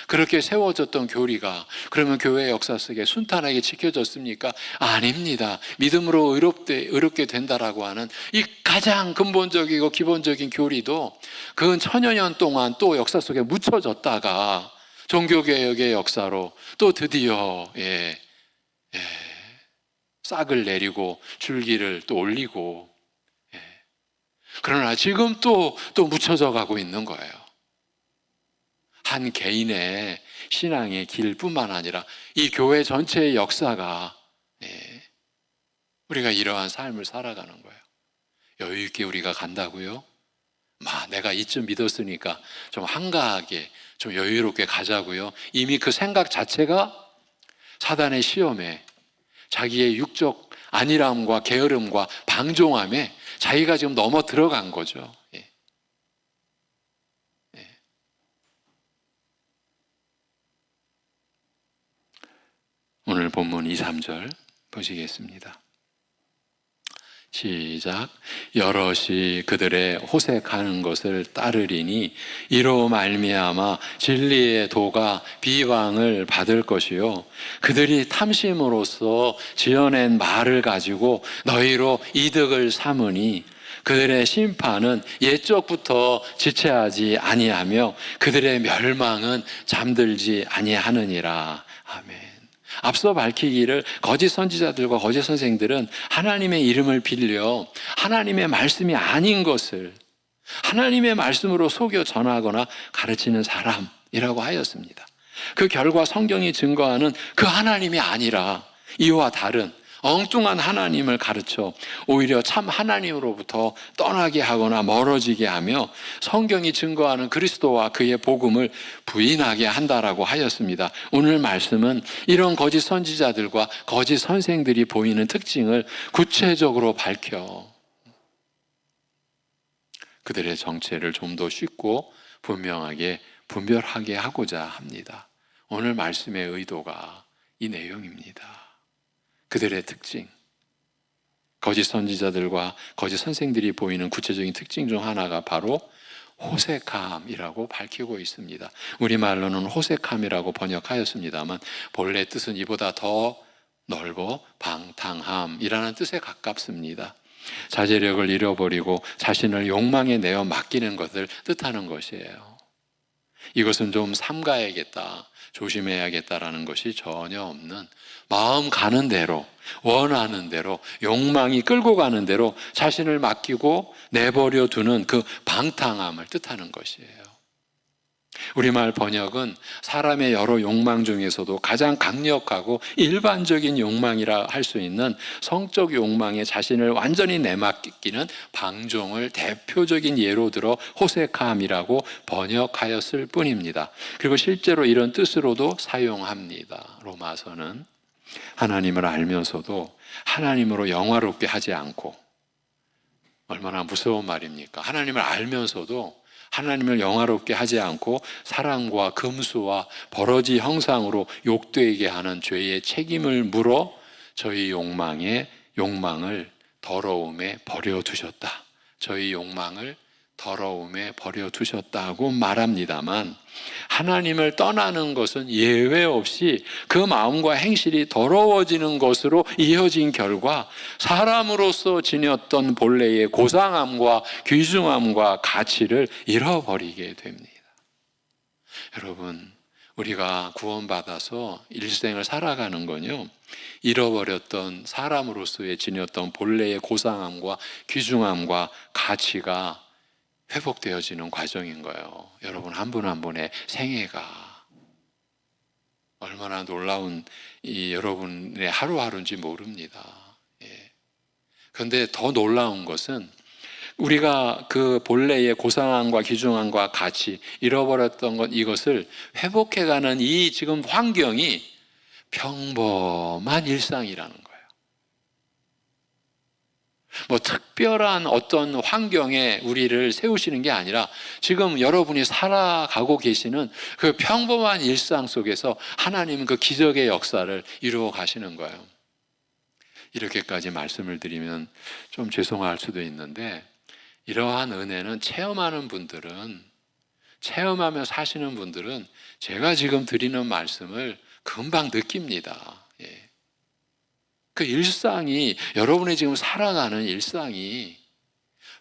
그렇게 세워졌던 교리가 그러면 교회 역사 속에 순탄하게 지켜졌습니까? 아닙니다. 믿음으로 의롭게 된다라고 하는 이 가장 근본적이고 기본적인 교리도 근 천여 년 동안 또 역사 속에 묻혀졌다가 종교개혁의 역사로 또 드디어 싹을 내리고 줄기를 또 올리고, 그러나 지금 또 묻혀져 가고 있는 거예요. 한 개인의 신앙의 길뿐만 아니라 이 교회 전체의 역사가, 우리가 이러한 삶을 살아가는 거예요. 여유 있게 우리가 간다고요? 내가 이쯤 믿었으니까 좀 한가하게 좀 여유롭게 가자고요? 이미 그 생각 자체가 사단의 시험에 자기의 육적 안일함과 게으름과 방종함에 자기가 지금 넘어 들어간 거죠. 오늘 본문 2, 3절 보시겠습니다. 시작. 여럿이 그들의 호색하는 것을 따르리니 이로 말미암아 진리의 도가 비방을 받을 것이요 그들이 탐심으로써 지어낸 말을 가지고 너희로 이득을 삼으니 그들의 심판은 옛적부터 지체하지 아니하며 그들의 멸망은 잠들지 아니하느니라. 아멘. 앞서 밝히기를 거짓 선지자들과 거짓 선생들은 하나님의 이름을 빌려 하나님의 말씀이 아닌 것을 하나님의 말씀으로 속여 전하거나 가르치는 사람이라고 하였습니다. 그 결과 성경이 증거하는 그 하나님이 아니라 이와 다른 엉뚱한 하나님을 가르쳐 오히려 참 하나님으로부터 떠나게 하거나 멀어지게 하며 성경이 증거하는 그리스도와 그의 복음을 부인하게 한다라고 하였습니다. 오늘 말씀은 이런 거짓 선지자들과 거짓 선생들이 보이는 특징을 구체적으로 밝혀 그들의 정체를 좀 더 쉽고 분명하게 분별하게 하고자 합니다. 오늘 말씀의 의도가 이 내용입니다. 그들의 특징, 거짓 선지자들과 거짓 선생들이 보이는 구체적인 특징 중 하나가 바로 호색함이라고 밝히고 있습니다. 우리말로는 호색함이라고 번역하였습니다만 본래 뜻은 이보다 더 넓어 방탕함이라는 뜻에 가깝습니다. 자제력을 잃어버리고 자신을 욕망에 내어 맡기는 것을 뜻하는 것이에요. 이것은 좀 삼가야겠다, 조심해야겠다라는 것이 전혀 없는 마음 가는 대로, 원하는 대로, 욕망이 끌고 가는 대로 자신을 맡기고 내버려 두는 그 방탕함을 뜻하는 것이에요. 우리말 번역은 사람의 여러 욕망 중에서도 가장 강력하고 일반적인 욕망이라 할 수 있는 성적 욕망에 자신을 완전히 내맡기는 방종을 대표적인 예로 들어 호색함이라고 번역하였을 뿐입니다. 그리고 실제로 이런 뜻으로도 사용합니다. 로마서는 하나님을 알면서도 하나님으로 영화롭게 하지 않고, 얼마나 무서운 말입니까? 하나님을 알면서도 하나님을 영화롭게 하지 않고 사랑과 금수와 버러지 형상으로 욕되게 하는 죄의 책임을 물어 저희 욕망을 더러움에 버려두셨다. 저희 욕망을 더러움에 버려두셨다고 말합니다만, 하나님을 떠나는 것은 예외 없이 그 마음과 행실이 더러워지는 것으로 이어진 결과 사람으로서 지녔던 본래의 고상함과 귀중함과 가치를 잃어버리게 됩니다. 여러분, 우리가 구원받아서 일생을 살아가는 건요, 잃어버렸던 사람으로서의 지녔던 본래의 고상함과 귀중함과 가치가 회복되어지는 과정인 거예요. 여러분 한 분 한 분의 생애가 얼마나 놀라운 이 여러분의 하루하루인지 모릅니다. 그런데 더 놀라운 것은 우리가 그 본래의 고상함과 귀중함과 가치 잃어버렸던 것, 이것을 회복해가는 이 지금 환경이 평범한 일상이라는 거예요. 뭐 특별한 어떤 환경에 우리를 세우시는 게 아니라 지금 여러분이 살아가고 계시는 그 평범한 일상 속에서 하나님은 그 기적의 역사를 이루어 가시는 거예요. 이렇게까지 말씀을 드리면 좀 죄송할 수도 있는데, 이러한 은혜는 체험하며 사시는 분들은 제가 지금 드리는 말씀을 금방 느낍니다. 그 일상이, 여러분이 지금 살아가는 일상이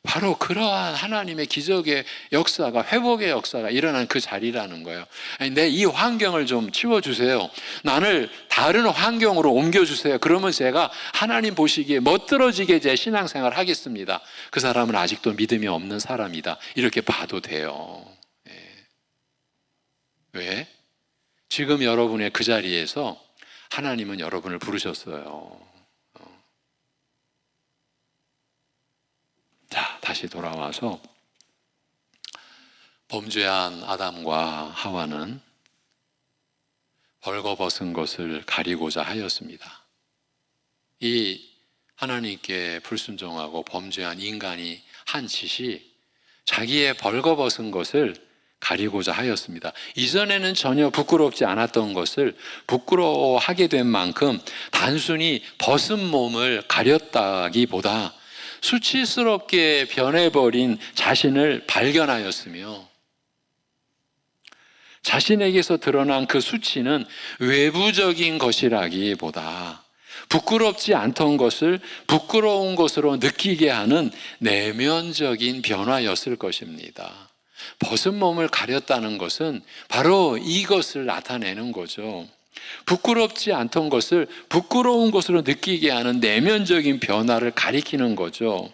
바로 그러한 하나님의 기적의 역사가, 회복의 역사가 일어난 그 자리라는 거예요. 내 이 환경을 좀 치워주세요. 나를 다른 환경으로 옮겨주세요. 그러면 제가 하나님 보시기에 멋들어지게 제 신앙생활을 하겠습니다. 그 사람은 아직도 믿음이 없는 사람이다, 이렇게 봐도 돼요. 왜? 지금 여러분의 그 자리에서 하나님은 여러분을 부르셨어요. 자, 다시 돌아와서 범죄한 아담과 하와는 벌거벗은 것을 가리고자 하였습니다. 이 하나님께 불순종하고 범죄한 인간이 한 짓이 자기의 벌거벗은 것을 가리고자 하였습니다. 이전에는 전혀 부끄럽지 않았던 것을 부끄러워하게 된 만큼 단순히 벗은 몸을 가렸다기보다 수치스럽게 변해버린 자신을 발견하였으며, 자신에게서 드러난 그 수치는 외부적인 것이라기보다 부끄럽지 않던 것을 부끄러운 것으로 느끼게 하는 내면적인 변화였을 것입니다. 벗은 몸을 가렸다는 것은 바로 이것을 나타내는 거죠. 부끄럽지 않던 것을 부끄러운 것으로 느끼게 하는 내면적인 변화를 가리키는 거죠.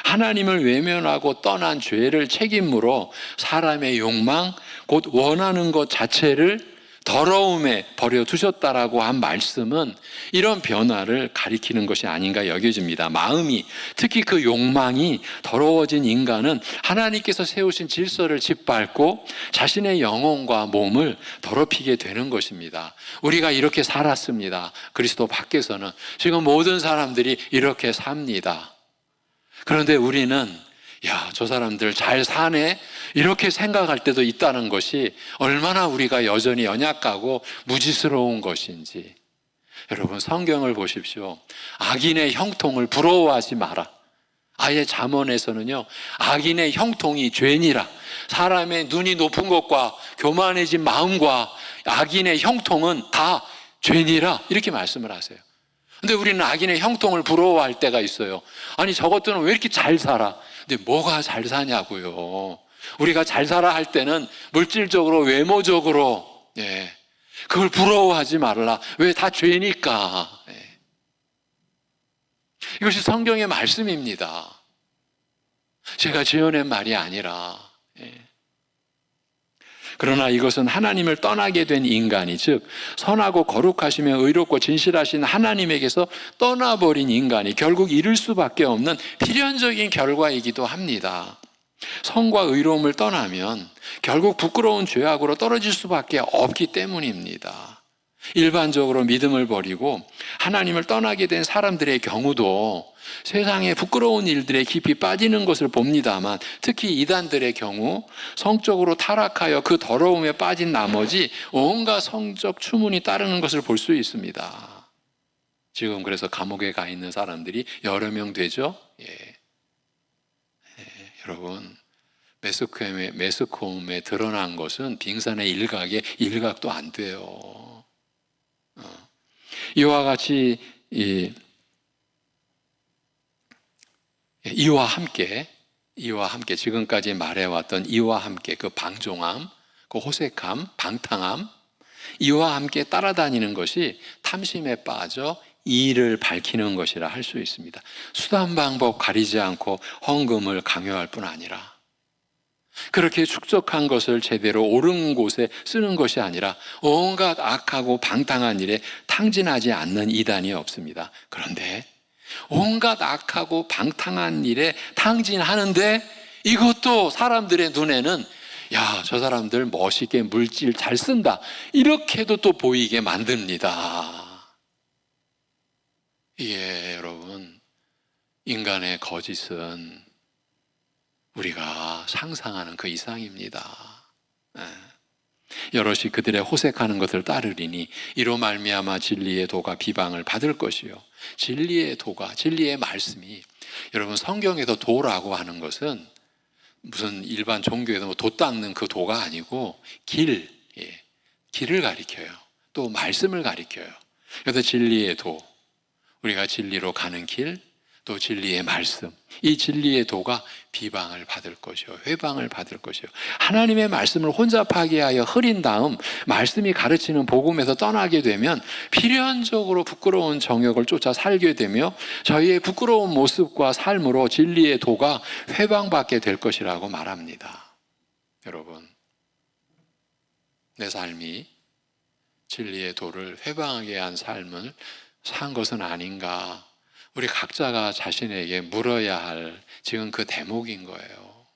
하나님을 외면하고 떠난 죄를 책임으로 사람의 욕망, 곧 원하는 것 자체를 더러움에 버려두셨다라고 한 말씀은 이런 변화를 가리키는 것이 아닌가 여겨집니다. 마음이, 특히 그 욕망이 더러워진 인간은 하나님께서 세우신 질서를 짓밟고 자신의 영혼과 몸을 더럽히게 되는 것입니다. 우리가 이렇게 살았습니다. 그리스도 밖에서는 지금 모든 사람들이 이렇게 삽니다. 그런데 우리는 야, 저 사람들 잘 사네, 이렇게 생각할 때도 있다는 것이 얼마나 우리가 여전히 연약하고 무지스러운 것인지. 여러분, 성경을 보십시오. 악인의 형통을 부러워하지 마라. 아예 잠언에서는요, 악인의 형통이 죄니라. 사람의 눈이 높은 것과 교만해진 마음과 악인의 형통은 다 죄니라, 이렇게 말씀을 하세요. 근데 우리는 악인의 형통을 부러워할 때가 있어요. 아니, 저것들은 왜 이렇게 잘 살아? 근데 뭐가 잘 사냐고요. 우리가 잘 살아 할 때는 물질적으로, 외모적으로, 그걸 부러워하지 말라. 왜? 다 죄니까. 이것이 성경의 말씀입니다. 제가 지어낸 말이 아니라. 그러나 이것은 하나님을 떠나게 된 인간이, 즉 선하고 거룩하시며 의롭고 진실하신 하나님에게서 떠나버린 인간이 결국 이룰 수밖에 없는 필연적인 결과이기도 합니다. 선과 의로움을 떠나면 결국 부끄러운 죄악으로 떨어질 수밖에 없기 때문입니다. 일반적으로 믿음을 버리고 하나님을 떠나게 된 사람들의 경우도 세상의 부끄러운 일들에 깊이 빠지는 것을 봅니다만, 특히 이단들의 경우 성적으로 타락하여 그 더러움에 빠진 나머지 온갖 성적 추문이 따르는 것을 볼 수 있습니다. 지금 그래서 감옥에 가 있는 사람들이 여러 명 되죠. 여러분, 매스컴에 드러난 것은 빙산의 일각에 일각도 안 돼요. 이와 같이 이와 함께 지금까지 말해왔던 이와 함께 그 방종함, 그 호색함, 방탕함, 이와 함께 따라다니는 것이 탐심에 빠져 이를 밝히는 것이라 할 수 있습니다. 수단 방법 가리지 않고 헌금을 강요할 뿐 아니라 그렇게 축적한 것을 제대로 옳은 곳에 쓰는 것이 아니라 온갖 악하고 방탕한 일에 탕진하지 않는 이단이 없습니다. 그런데 온갖 악하고 방탕한 일에 탕진하는데 이것도 사람들의 눈에는 야, 저 사람들 멋있게 물질 잘 쓴다, 이렇게도 또 보이게 만듭니다. 이게 여러분, 인간의 거짓은 우리가 상상하는 그 이상입니다. 여럿이 그들의 호색하는 것을 따르리니 이로 말미암아 진리의 도가 비방을 받을 것이요. 진리의 도가, 진리의 말씀이, 여러분 성경에서 도라고 하는 것은 무슨 일반 종교에서 도 닦는 그 도가 아니고 길을 가리켜요. 또 말씀을 가리켜요. 그래서 진리의 도, 우리가 진리로 가는 길, 또 진리의 말씀, 이 진리의 도가 비방을 받을 것이요, 회방을 받을 것이요. 하나님의 말씀을 혼잡하게 하여 흐린 다음 말씀이 가르치는 복음에서 떠나게 되면 필연적으로 부끄러운 정욕을 쫓아 살게 되며 저희의 부끄러운 모습과 삶으로 진리의 도가 회방받게 될 것이라고 말합니다. 여러분, 내 삶이 진리의 도를 회방하게 한 삶을 산 것은 아닌가, 우리 각자가 자신에게 물어야 할 지금 그 대목인 거예요.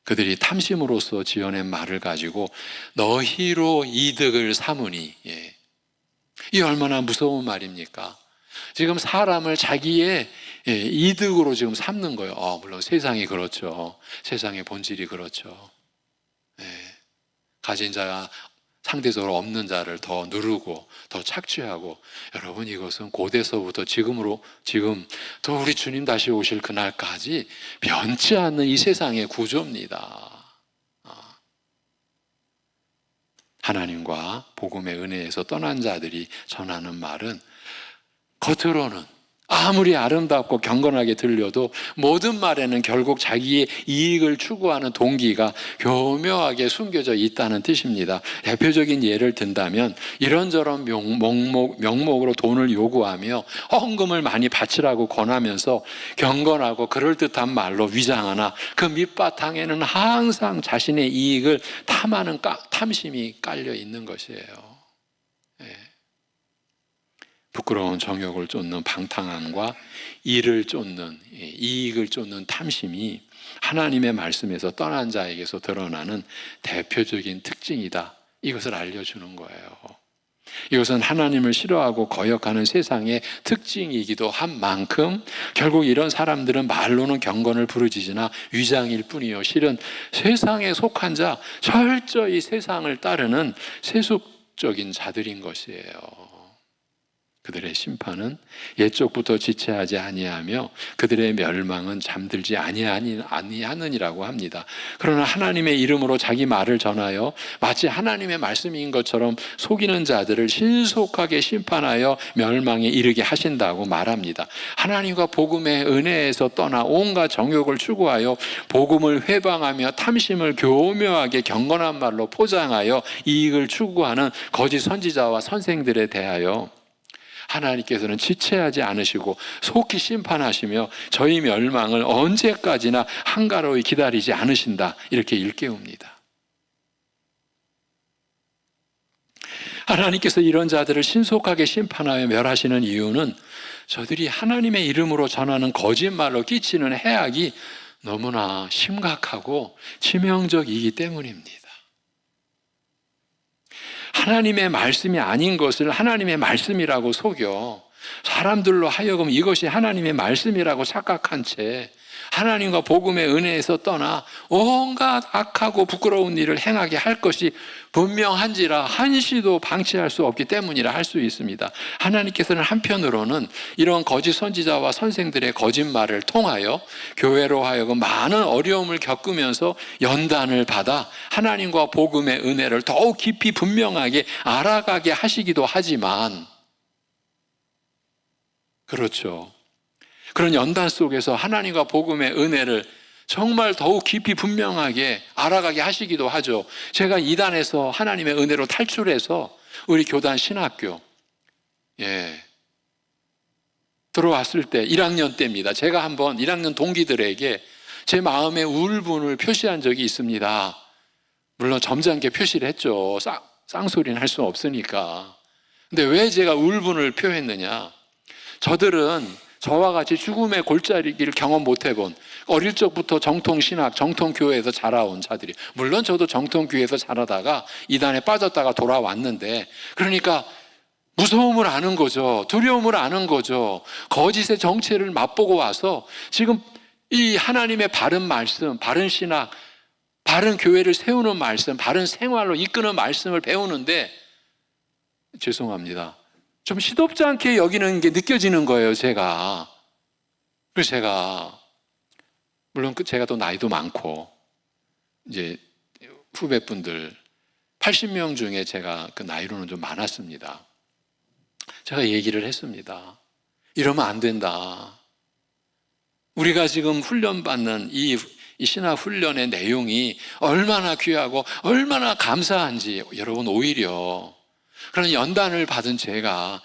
그들이 탐심으로써 지어낸 말을 가지고 너희로 이득을 삼으니, 이 얼마나 무서운 말입니까? 지금 사람을 자기의 이득으로 지금 삼는 거예요. 물론 세상이 그렇죠. 세상의 본질이 그렇죠. 가진 자가 상대적으로 없는 자를 더 누르고 더 착취하고, 여러분 이것은 고대서부터 지금 또 우리 주님 다시 오실 그날까지 변치 않는 이 세상의 구조입니다. 하나님과 복음의 은혜에서 떠난 자들이 전하는 말은 겉으로는 아무리 아름답고 경건하게 들려도 모든 말에는 결국 자기의 이익을 추구하는 동기가 교묘하게 숨겨져 있다는 뜻입니다. 대표적인 예를 든다면 이런저런 명목으로 돈을 요구하며 헌금을 많이 바치라고 권하면서 경건하고 그럴듯한 말로 위장하나 그 밑바탕에는 항상 자신의 이익을 탐하는 탐심이 깔려 있는 것이에요. 부끄러운 정욕을 쫓는 방탕함과 이익을 쫓는 탐심이 하나님의 말씀에서 떠난 자에게서 드러나는 대표적인 특징이다, 이것을 알려주는 거예요. 이것은 하나님을 싫어하고 거역하는 세상의 특징이기도 한 만큼 결국 이런 사람들은 말로는 경건을 부르짖으나 위장일 뿐이요, 실은 세상에 속한 자, 철저히 세상을 따르는 세속적인 자들인 것이에요. 그들의 심판은 옛적부터 지체하지 아니하며 그들의 멸망은 잠들지 아니하느니라고 합니다. 그러나 하나님의 이름으로 자기 말을 전하여 마치 하나님의 말씀인 것처럼 속이는 자들을 신속하게 심판하여 멸망에 이르게 하신다고 말합니다. 하나님과 복음의 은혜에서 떠나 온갖 정욕을 추구하여 복음을 회방하며 탐심을 교묘하게 경건한 말로 포장하여 이익을 추구하는 거짓 선지자와 선생들에 대하여 하나님께서는 지체하지 않으시고 속히 심판하시며 저희 멸망을 언제까지나 한가로이 기다리지 않으신다, 이렇게 일깨웁니다. 하나님께서 이런 자들을 신속하게 심판하여 멸하시는 이유는 저들이 하나님의 이름으로 전하는 거짓말로 끼치는 해악이 너무나 심각하고 치명적이기 때문입니다. 하나님의 말씀이 아닌 것을 하나님의 말씀이라고 속여 사람들로 하여금 이것이 하나님의 말씀이라고 착각한 채 하나님과 복음의 은혜에서 떠나 온갖 악하고 부끄러운 일을 행하게 할 것이 분명한지라 한시도 방치할 수 없기 때문이라 할 수 있습니다. 하나님께서는 한편으로는 이런 거짓 선지자와 선생들의 거짓말을 통하여 교회로 하여금 많은 어려움을 겪으면서 연단을 받아 하나님과 복음의 은혜를 더욱 깊이 분명하게 알아가게 하시기도 하지만, 그렇죠, 그런 연단 속에서 하나님과 복음의 은혜를 정말 더욱 깊이 분명하게 알아가게 하시기도 하죠. 제가 이단에서 하나님의 은혜로 탈출해서 우리 교단 신학교 들어왔을 때 1학년 때입니다. 제가 한번 1학년 동기들에게 제 마음의 울분을 표시한 적이 있습니다. 물론 점잖게 표시를 했죠. 쌍소리는 할 수 없으니까. 근데 왜 제가 울분을 표했느냐? 저들은 저와 같이 죽음의 골짜기를 경험 못 해본, 어릴 적부터 정통신학, 정통교회에서 자라온 자들이, 물론 저도 정통교회에서 자라다가 이단에 빠졌다가 돌아왔는데, 그러니까 무서움을 아는 거죠. 두려움을 아는 거죠. 거짓의 정체를 맛보고 와서 지금 이 하나님의 바른 말씀, 바른 신학, 바른 교회를 세우는 말씀, 바른 생활로 이끄는 말씀을 배우는데, 죄송합니다, 좀 시덥지 않게 여기는 게 느껴지는 거예요, 제가. 그래서 제가, 물론 제가 또 나이도 많고, 이제 후배분들 80명 중에 제가 그 나이로는 좀 많았습니다. 제가 얘기를 했습니다. 이러면 안 된다. 우리가 지금 훈련받는 이 신학 훈련의 내용이 얼마나 귀하고 얼마나 감사한지, 여러분, 오히려 그런 연단을 받은 제가,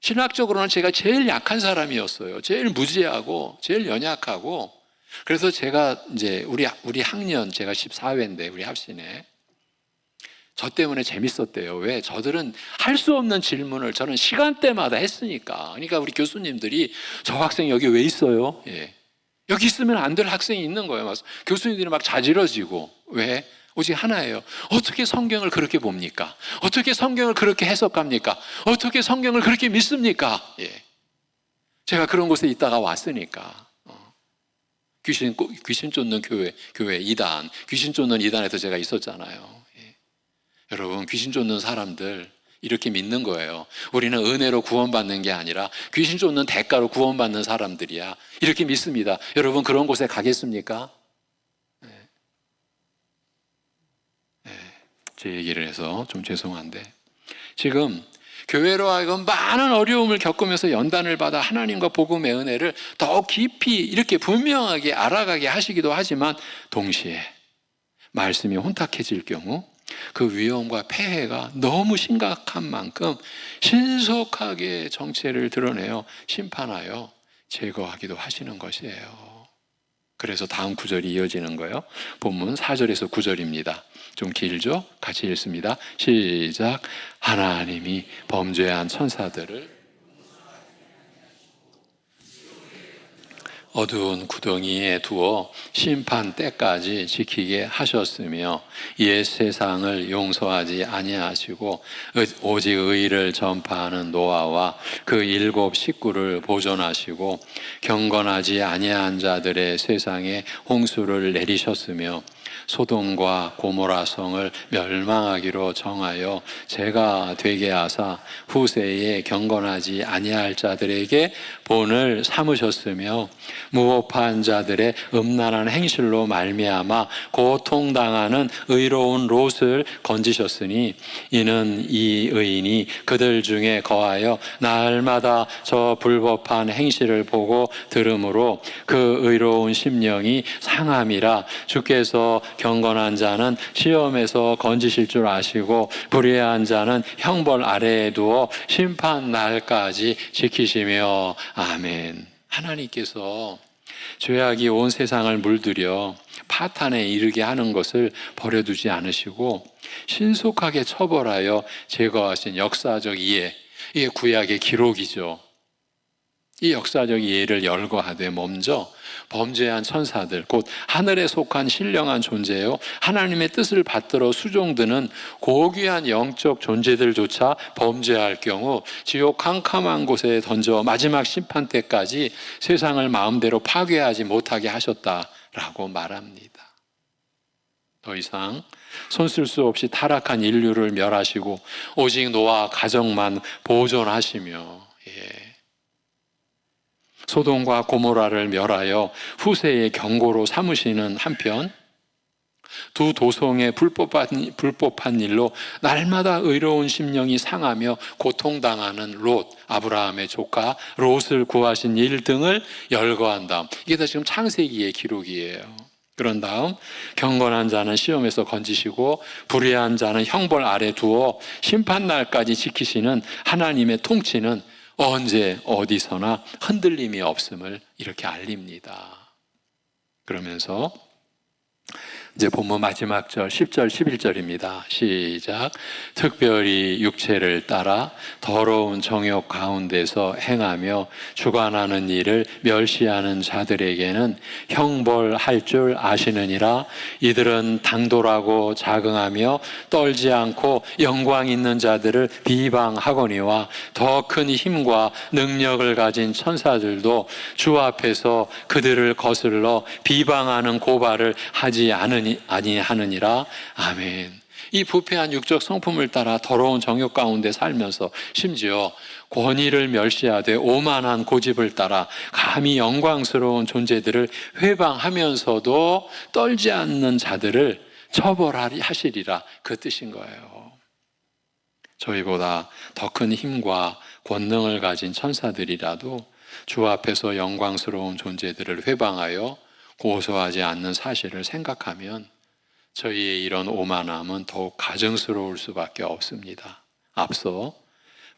신학적으로는 제가 제일 약한 사람이었어요. 제일 무지하고 제일 연약하고. 그래서 제가 이제 우리 학년, 제가 14회인데 우리 합신에, 저 때문에 재밌었대요. 왜? 저들은 할 수 없는 질문을 저는 시간대마다 했으니까. 그러니까 우리 교수님들이 저 학생 여기 왜 있어요? 여기 있으면 안 될 학생이 있는 거예요. 교수님들이 막 자지러지고. 왜? 오직 하나예요. 어떻게 성경을 그렇게 봅니까? 어떻게 성경을 그렇게 해석합니까? 어떻게 성경을 그렇게 믿습니까? 제가 그런 곳에 있다가 왔으니까. 귀신 쫓는 교회 이단, 귀신 쫓는 이단에서 제가 있었잖아요. 여러분, 귀신 쫓는 사람들 이렇게 믿는 거예요. 우리는 은혜로 구원받는 게 아니라 귀신 쫓는 대가로 구원받는 사람들이야. 이렇게 믿습니다. 여러분, 그런 곳에 가겠습니까? 제 얘기를 해서 좀 죄송한데, 지금 교회로 하여금 많은 어려움을 겪으면서 연단을 받아 하나님과 복음의 은혜를 더 깊이 이렇게 분명하게 알아가게 하시기도 하지만, 동시에 말씀이 혼탁해질 경우 그 위험과 폐해가 너무 심각한 만큼 신속하게 정체를 드러내어 심판하여 제거하기도 하시는 것이에요. 그래서 다음 구절이 이어지는 거예요. 본문 4절에서 9절입니다. 좀 길죠? 같이 읽습니다. 시작. 하나님이 범죄한 천사들을 어두운 구덩이에 두어 심판 때까지 지키게 하셨으며, 이에 세상을 용서하지 아니하시고 오직 의를 전파하는 노아와 그 7 식구를 보존하시고 경건하지 아니한 자들의 세상에 홍수를 내리셨으며, 소돔과 고모라 성을 멸망하기로 정하여 제가 되게 하사 후세에 경건하지 아니할 자들에게 본을 삼으셨으며, 무법한 자들의 음란한 행실로 말미암아 고통당하는 의로운 롯을 건지셨으니, 이는 이 의인이 그들 중에 거하여 날마다 저 불법한 행실을 보고 들으므로 그 의로운 심령이 상함이라. 주께서 경건한 자는 시험에서 건지실 줄 아시고 불의한 자는 형벌 아래에 두어 심판 날까지 지키시며. 아멘. 하나님께서 죄악이 온 세상을 물들여 파탄에 이르게 하는 것을 버려두지 않으시고 신속하게 처벌하여 제거하신 역사적 이해, 이게 구약의 기록이죠. 이 역사적 예를 열거하되 먼저 범죄한 천사들, 곧 하늘에 속한 신령한 존재요 하나님의 뜻을 받들어 수종드는 고귀한 영적 존재들조차 범죄할 경우 지옥 캄캄한 곳에 던져 마지막 심판 때까지 세상을 마음대로 파괴하지 못하게 하셨다라고 말합니다. 더 이상 손쓸 수 없이 타락한 인류를 멸하시고 오직 노아 가정만 보존하시며 소돔과 고모라를 멸하여 후세의 경고로 삼으시는 한편 두 도성의 불법한 일로 날마다 의로운 심령이 상하며 고통당하는 롯, 아브라함의 조카 롯을 구하신 일 등을 열거한 다음, 이게 다 지금 창세기의 기록이에요. 그런 다음 경건한 자는 시험에서 건지시고 불의한 자는 형벌 아래 두어 심판날까지 지키시는 하나님의 통치는 언제 어디서나 흔들림이 없음을 이렇게 알립니다. 그러면서 이제 본문 마지막 절 10절 11절입니다. 시작. 특별히 육체를 따라 더러운 정욕 가운데서 행하며 주관하는 일을 멸시하는 자들에게는 형벌할 줄 아시느니라. 이들은 당돌하고 자긍하며 떨지 않고 영광 있는 자들을 비방하거니와 더 큰 힘과 능력을 가진 천사들도 주 앞에서 그들을 거슬러 비방하는 고발을 하지 아니하느니라. 아멘. 이 부패한 육적 성품을 따라 더러운 정욕 가운데 살면서 심지어 권위를 멸시하되 오만한 고집을 따라 감히 영광스러운 존재들을 회방하면서도 떨지 않는 자들을 처벌하시리라, 그 뜻인 거예요. 저희보다 더 큰 힘과 권능을 가진 천사들이라도 주 앞에서 영광스러운 존재들을 회방하여 고소하지 않는 사실을 생각하면 저희의 이런 오만함은 더욱 가증스러울 수밖에 없습니다. 앞서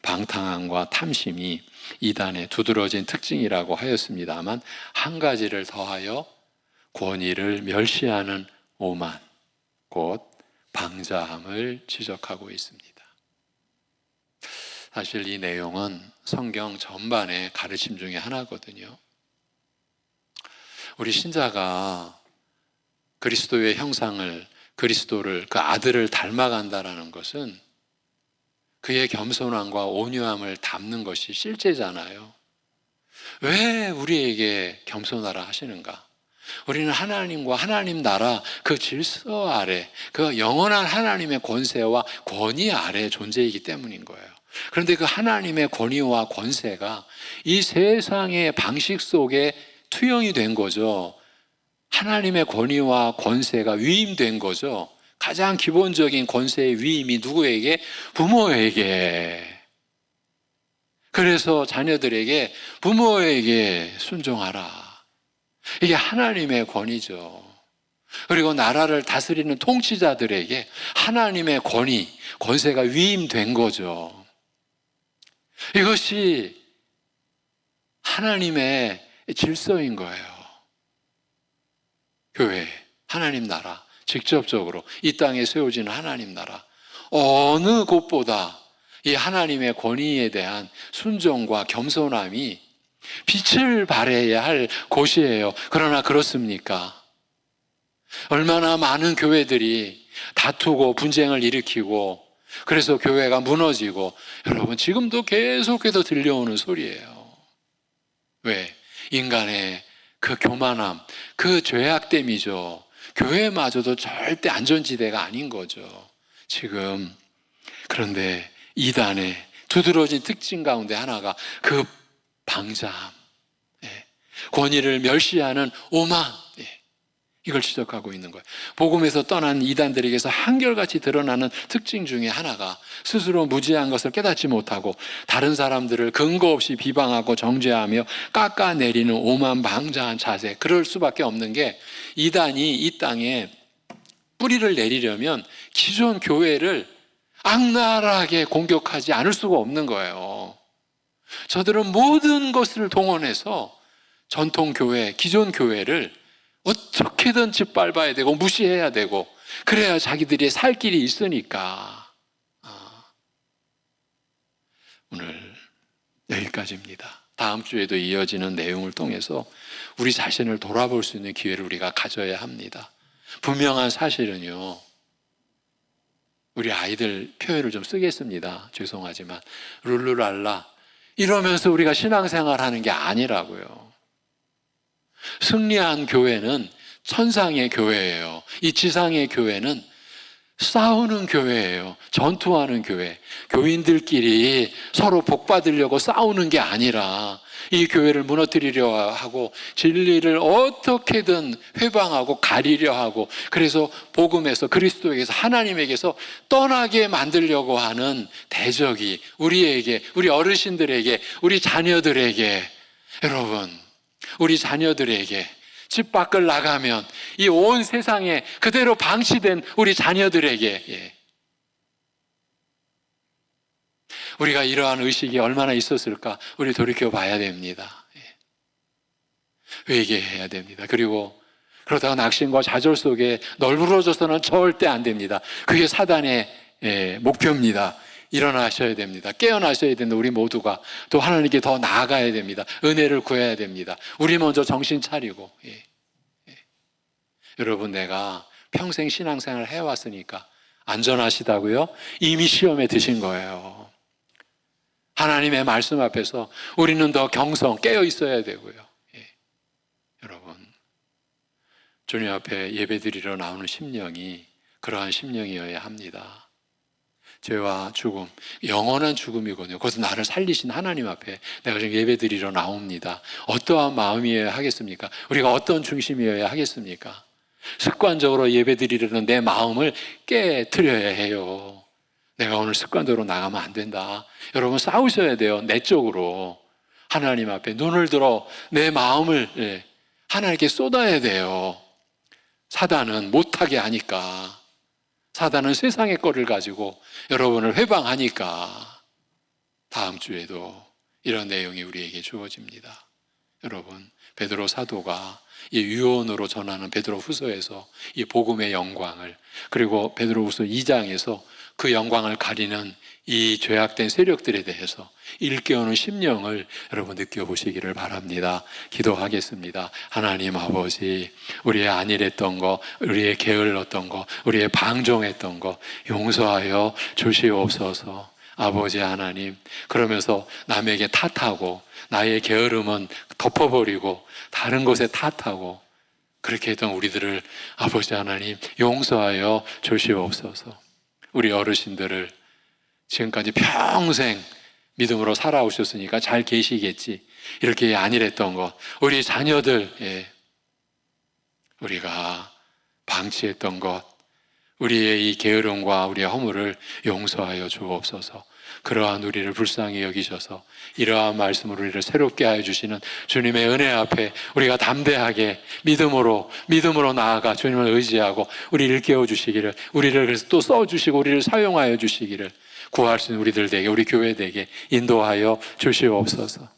방탕함과 탐심이 이단의 두드러진 특징이라고 하였습니다만 한 가지를 더하여 권위를 멸시하는 오만, 곧 방자함을 지적하고 있습니다. 사실 이 내용은 성경 전반의 가르침 중에 하나거든요. 우리 신자가 그리스도의 형상을, 그리스도를, 그 아들을 닮아간다라는 것은 그의 겸손함과 온유함을 담는 것이 실제잖아요. 왜 우리에게 겸손하라 하시는가? 우리는 하나님과 하나님 나라 그 질서 아래, 그 영원한 하나님의 권세와 권위 아래 존재이기 때문인 거예요. 그런데 그 하나님의 권위와 권세가 이 세상의 방식 속에 투영이 된 거죠. 하나님의 권위와 권세가 위임된 거죠. 가장 기본적인 권세의 위임이 누구에게? 부모에게. 그래서 자녀들에게 부모에게 순종하라. 이게 하나님의 권위죠. 그리고 나라를 다스리는 통치자들에게 하나님의 권위, 권세가 위임된 거죠. 이것이 하나님의 질서인 거예요. 교회, 하나님 나라, 직접적으로 이 땅에 세워지는 하나님 나라, 어느 곳보다 이 하나님의 권위에 대한 순종과 겸손함이 빛을 발해야 할 곳이에요. 그러나 그렇습니까? 얼마나 많은 교회들이 다투고 분쟁을 일으키고 그래서 교회가 무너지고, 여러분 지금도 계속해서 들려오는 소리예요. 왜? 인간의 그 교만함, 그 죄악됨이죠. 교회마저도 절대 안전지대가 아닌 거죠. 지금. 그런데 이단의 두드러진 특징 가운데 하나가 그 방자함, 권위를 멸시하는 오만, 이걸 지적하고 있는 거예요. 복음에서 떠난 이단들에게서 한결같이 드러나는 특징 중에 하나가 스스로 무지한 것을 깨닫지 못하고 다른 사람들을 근거 없이 비방하고 정죄하며 깎아내리는 오만방자한 자세. 그럴 수밖에 없는 게, 이단이 이 땅에 뿌리를 내리려면 기존 교회를 악랄하게 공격하지 않을 수가 없는 거예요. 저들은 모든 것을 동원해서 전통교회, 기존 교회를 어떻게든 짓밟아야 되고 무시해야 되고, 그래야 자기들이 살 길이 있으니까. 오늘 여기까지입니다. 다음 주에도 이어지는 내용을 통해서 우리 자신을 돌아볼 수 있는 기회를 우리가 가져야 합니다. 분명한 사실은요, 우리 아이들 표현을 좀 쓰겠습니다. 죄송하지만 룰루랄라 이러면서 우리가 신앙생활 하는 게 아니라고요. 승리한 교회는 천상의 교회예요. 이 지상의 교회는 싸우는 교회예요. 전투하는 교회. 교인들끼리 서로 복받으려고 싸우는 게 아니라 이 교회를 무너뜨리려 하고 진리를 어떻게든 회방하고 가리려 하고, 그래서 복음에서, 그리스도에게서, 하나님에게서 떠나게 만들려고 하는 대적이 우리에게, 우리 어르신들에게, 우리 자녀들에게, 여러분, 우리 자녀들에게 집 밖을 나가면 이 온 세상에 그대로 방치된 우리 자녀들에게, 우리가 이러한 의식이 얼마나 있었을까 우리 돌이켜 봐야 됩니다. 회개해야 됩니다. 그리고 그러다가 낙심과 좌절 속에 널브러져서는 절대 안 됩니다. 그게 사단의 목표입니다. 일어나셔야 됩니다. 깨어나셔야 된다. 우리 모두가 또 하나님께 더 나아가야 됩니다. 은혜를 구해야 됩니다. 우리 먼저 정신 차리고. 여러분, 내가 평생 신앙생활을 해왔으니까 안전하시다고요? 이미 시험에 드신 거예요. 하나님의 말씀 앞에서 우리는 더 깨어 있어야 되고요. 여러분, 주님 앞에 예배드리러 나오는 심령이 그러한 심령이어야 합니다. 죄와 죽음, 영원한 죽음이거든요. 그것은 나를 살리신 하나님 앞에 내가 지금 예배드리러 나옵니다. 어떠한 마음이어야 하겠습니까? 우리가 어떤 중심이어야 하겠습니까? 습관적으로 예배드리려는 내 마음을 깨트려야 해요. 내가 오늘 습관적으로 나가면 안 된다. 여러분, 싸우셔야 돼요. 내적으로 하나님 앞에 눈을 들어 내 마음을 하나님께 쏟아야 돼요. 사단은 못하게 하니까, 사단은 세상의 거를 가지고 여러분을 회방하니까 다음 주에도 이런 내용이 우리에게 주어집니다. 여러분, 베드로 사도가 이 유언으로 전하는 베드로 후서에서 이 복음의 영광을, 그리고 베드로 후서 2장에서 그 영광을 가리는 이 죄악된 세력들에 대해서 일깨우는 심령을 여러분 느껴보시기를 바랍니다. 기도하겠습니다. 하나님 아버지, 우리의 안일했던 거, 우리의 게을렀던 거, 우리의 방종했던 거 용서하여 주시옵소서. 아버지 하나님, 그러면서 남에게 탓하고 나의 게으름은 덮어버리고 다른 곳에 탓하고 그렇게 했던 우리들을 아버지 하나님 용서하여 주시옵소서. 우리 어르신들을 지금까지 평생 믿음으로 살아오셨으니까 잘 계시겠지, 이렇게 안일했던 것, 우리 자녀들, 우리가 방치했던 것, 우리의 이 게으름과 우리의 허물을 용서하여 주옵소서. 그러한 우리를 불쌍히 여기셔서 이러한 말씀으로 우리를 새롭게 하여 주시는 주님의 은혜 앞에 우리가 담대하게 믿음으로 나아가 주님을 의지하고 우리를 깨워 주시기를, 우리를 그래서 또 써주시고 우리를 사용하여 주시기를 구할 수 있는 우리들 되게, 우리 교회되게 인도하여 주시옵소서.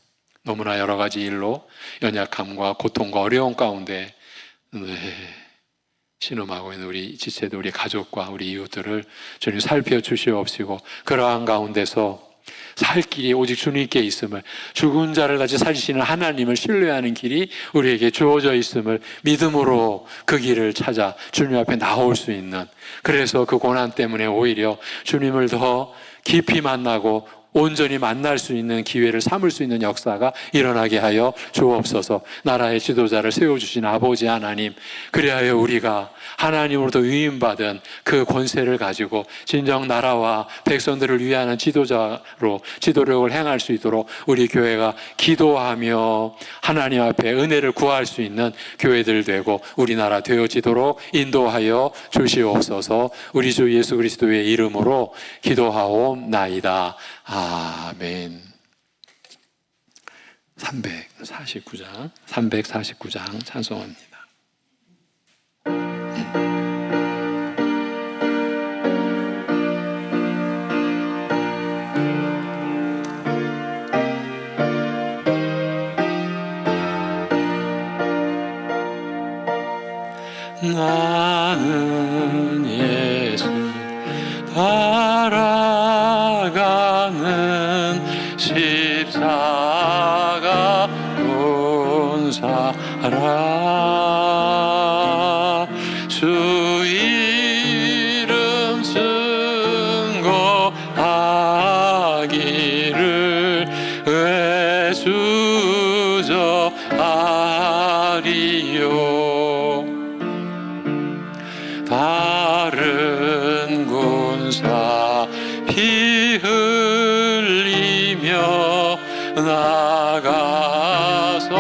너무나 여러 가지 일로 연약함과 고통과 어려움 가운데 신음하고 있는 우리 지체들, 우리 가족과 우리 이웃들을 주님 살펴주시옵시고, 그러한 가운데서 살 길이 오직 주님께 있음을, 죽은 자를 다시 살리시는 하나님을 신뢰하는 길이 우리에게 주어져 있음을 믿음으로 그 길을 찾아 주님 앞에 나올 수 있는, 그래서 그 고난 때문에 오히려 주님을 더 깊이 만나고 온전히 만날 수 있는 기회를 삼을 수 있는 역사가 일어나게 하여 주옵소서. 나라의 지도자를 세워주신 아버지 하나님, 그리하여 우리가 하나님으로부터 위임받은 그 권세를 가지고 진정 나라와 백성들을 위하는 지도자로 지도력을 행할 수 있도록 우리 교회가 기도하며 하나님 앞에 은혜를 구할 수 있는 교회들 되고 우리나라 되어지도록 인도하여 주시옵소서. 우리 주 예수 그리스도의 이름으로 기도하옵나이다. 아멘. 349장 찬송합니다. 나는 예수 따라가는 십자가 용사 피 흘리며 나가서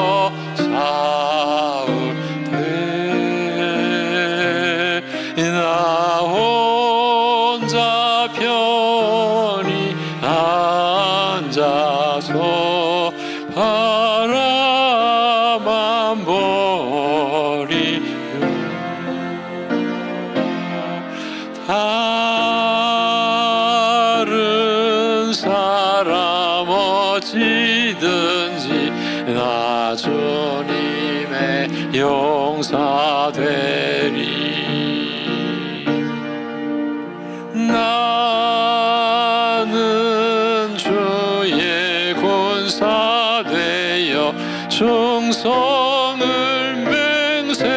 싸울 때 나 혼자 편히 앉아서 바라만 버리며 다른 사람 어찌든지 나 주님의 용사 되리. 나는 주의 군사 되어 충성을 맹세하여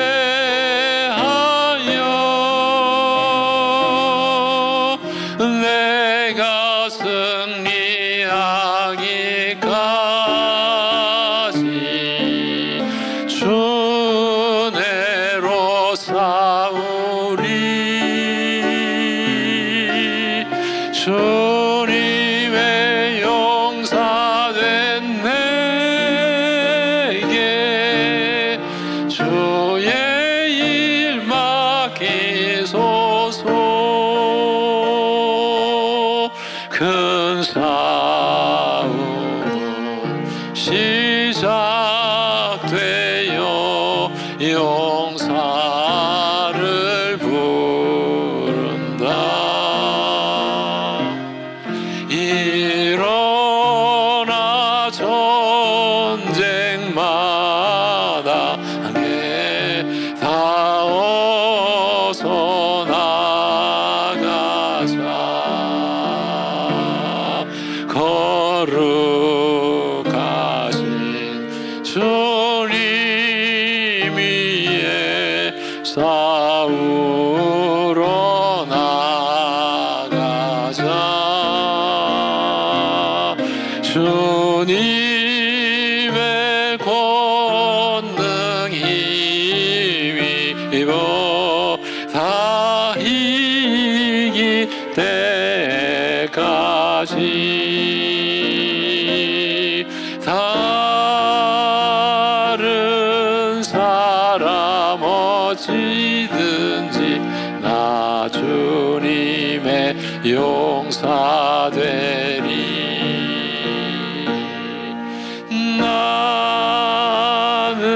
내가 승리하기까지 주 내로 싸우리. 주님의 용사된 내게 주의 일 맡기소서. 큰 싸움은 시작되어 용사를 부른다. 일어나 전쟁마다 다 어서 나가자. 거룩하신 주님 위에 싸우러 나가자. 주님의 권능 힘입어 다 이기 때까지 다른 사람 어찌든지 나 주님의 용사 되리.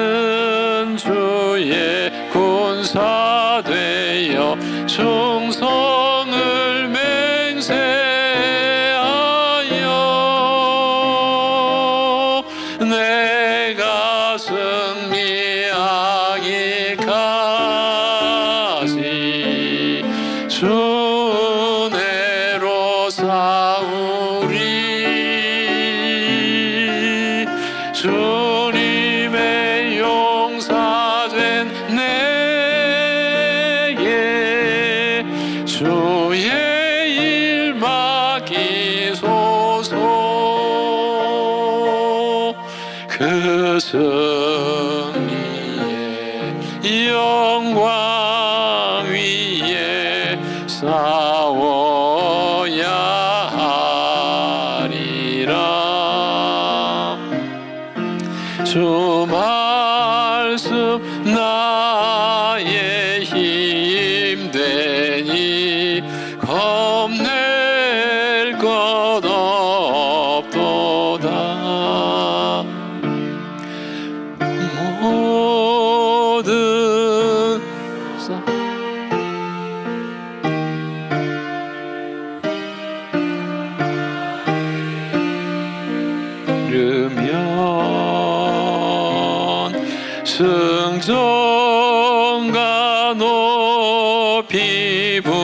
나는 주의 군사 되어 충성을 맹세하여 내가 승리하기까지 주 내로 싸우리. 주님의 용사된 내게 주의 일 맡기소서. 그 승리의 영광 위에 싸워야 하리라. 주 말씀 나의 힘 되니 겁낼 것 없도다. 모든 이르면 승전가 높이 부르며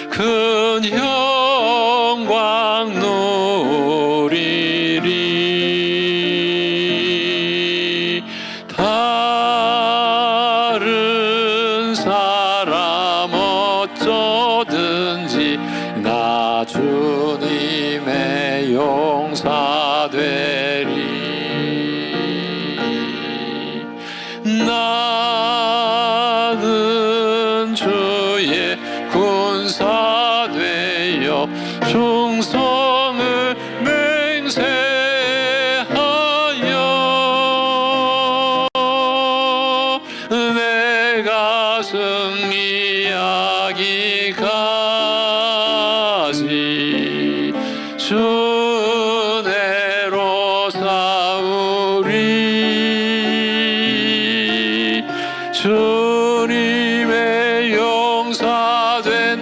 큰 영광 누리리. 다른 사람 어쩌든지 나 주님의 용사 되리. 나는 주의 군사되어 충성을 맹세하여 내가 승리하기까지 주내로 싸우리. 주님의 용사된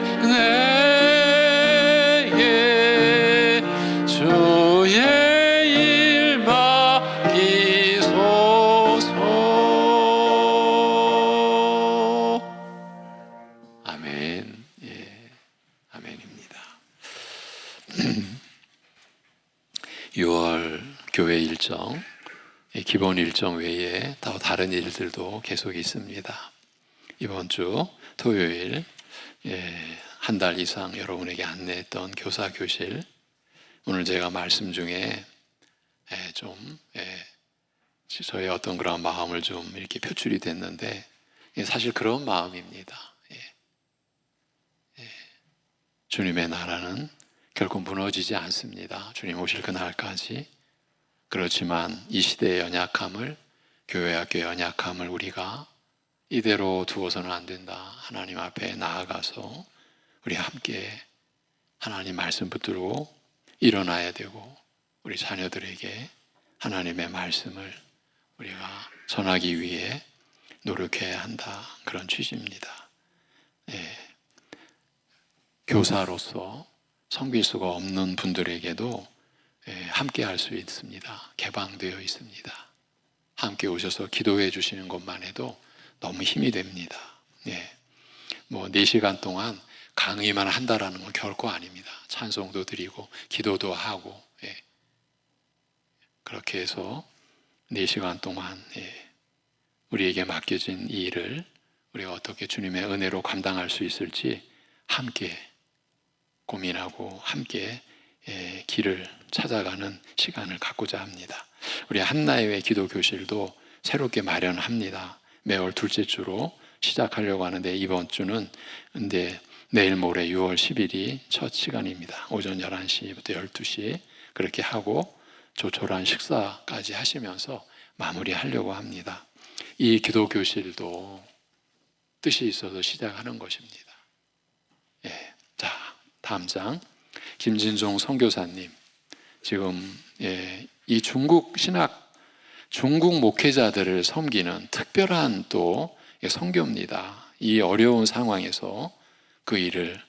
내게 주의 일 맡기소서. 아멘. 예, 아멘입니다. 6월 교회 일정, 기본 일정 외에 또 다른 일들도 계속 있습니다. 이번 주 토요일 한 달 이상 여러분에게 안내했던 교사 교실, 오늘 제가 말씀 중에 좀 저의 어떤 그런 마음을 좀 이렇게 표출이 됐는데 사실 그런 마음입니다. 주님의 나라는 결코 무너지지 않습니다. 주님 오실 그날까지. 그렇지만 이 시대의 연약함을, 교회 학교의 연약함을 우리가 이대로 두어서는 안 된다. 하나님 앞에 나아가서 우리 함께 하나님 말씀 붙들고 일어나야 되고, 우리 자녀들에게 하나님의 말씀을 우리가 전하기 위해 노력해야 한다. 그런 취지입니다. 교사로서 섬길 수가 없는 분들에게도 함께 할 수 있습니다. 개방되어 있습니다. 함께 오셔서 기도해 주시는 것만 해도 너무 힘이 됩니다. 뭐 4시간 동안 강의만 한다라는 건 결코 아닙니다. 찬송도 드리고 기도도 하고 그렇게 해서 4시간 동안 우리에게 맡겨진 이 일을 우리가 어떻게 주님의 은혜로 감당할 수 있을지 함께 고민하고 함께 길을 찾아가는 시간을 갖고자 합니다. 우리 한나의 기도 교실도 새롭게 마련합니다. 매월 둘째 주로 시작하려고 하는데, 이번 주는 근데 내일 모레 6월 10일이 첫 시간입니다. 오전 11시부터 12시 그렇게 하고 조촐한 식사까지 하시면서 마무리하려고 합니다. 이 기도 교실도 뜻이 있어서 시작하는 것입니다. 자, 다음 장. 김진종 선교사님, 지금 이 중국 목회자들을 섬기는 특별한 또 선교입니다. 이 어려운 상황에서 그 일을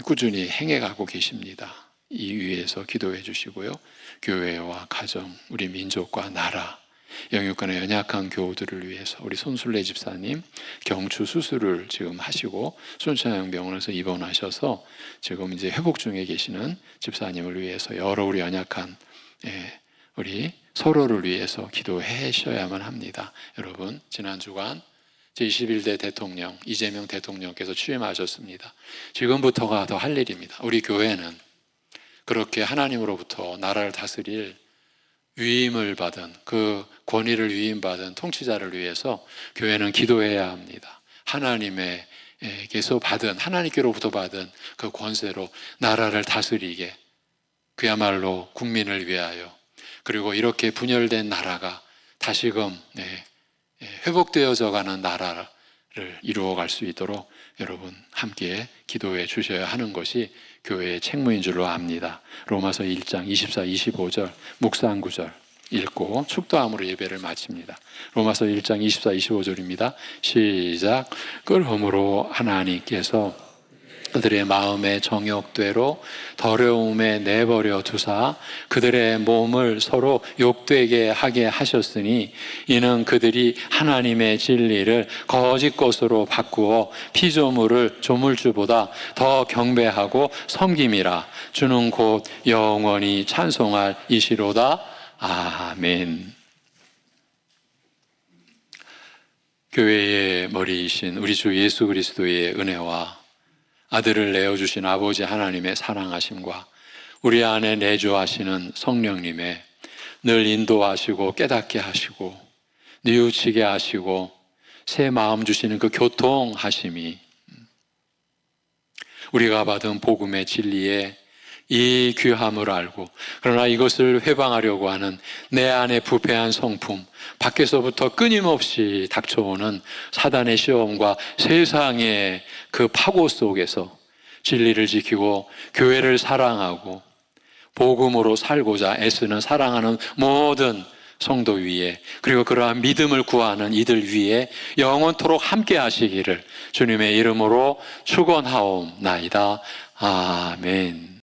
꾸준히 행해가고 계십니다. 이 위에서 기도해 주시고요. 교회와 가정, 우리 민족과 나라, 영육간의 연약한 교우들을 위해서 우리 손술래 집사님 경추 수술을 지금 하시고 순천향 병원에서 입원하셔서 지금 이제 회복 중에 계시는 집사님을 위해서 여러 우리 연약한 우리 서로를 위해서 기도해 주셔야만 합니다. 여러분, 지난 주간 제21대 대통령 이재명 대통령께서 취임하셨습니다. 지금부터가 더 할 일입니다. 우리 교회는 그렇게 하나님으로부터 나라를 다스릴 위임을 받은, 그 권위를 위임받은 통치자를 위해서 교회는 기도해야 합니다. 하나님께서 받은, 하나님께로부터 받은 그 권세로 나라를 다스리게, 그야말로 국민을 위하여, 그리고 이렇게 분열된 나라가 다시금 회복되어져 가는 나라를 이루어갈 수 있도록 여러분 함께 기도해 주셔야 하는 것이 교회의 책무인 줄로 압니다. 로마서 1장 24, 25절 묵상 구절 읽고 축도함으로 예배를 마칩니다. 로마서 1장 24, 25절입니다. 시작. 그러므로 하나님께서 그들의 마음의 정욕대로 더러움에 내버려 두사 그들의 몸을 서로 욕되게 하게 하셨으니, 이는 그들이 하나님의 진리를 거짓 것으로 바꾸어 피조물을 조물주보다 더 경배하고 섬김이라. 주는 곧 영원히 찬송할 이시로다. 아멘. 교회의 머리이신 우리 주 예수 그리스도의 은혜와 아들을 내어주신 아버지 하나님의 사랑하심과 우리 안에 내주하시는 성령님의 늘 인도하시고 깨닫게 하시고 뉘우치게 하시고 새 마음 주시는 그 교통하심이 우리가 받은 복음의 진리에 이 귀함을 알고, 그러나 이것을 회방하려고 하는 내 안에 부패한 성품, 밖에서부터 끊임없이 닥쳐오는 사단의 시험과 세상의 그 파고 속에서 진리를 지키고 교회를 사랑하고 복음으로 살고자 애쓰는 사랑하는 모든 성도 위에, 그리고 그러한 믿음을 구하는 이들 위에 영원토록 함께 하시기를 주님의 이름으로 축원하옵나이다. 아멘.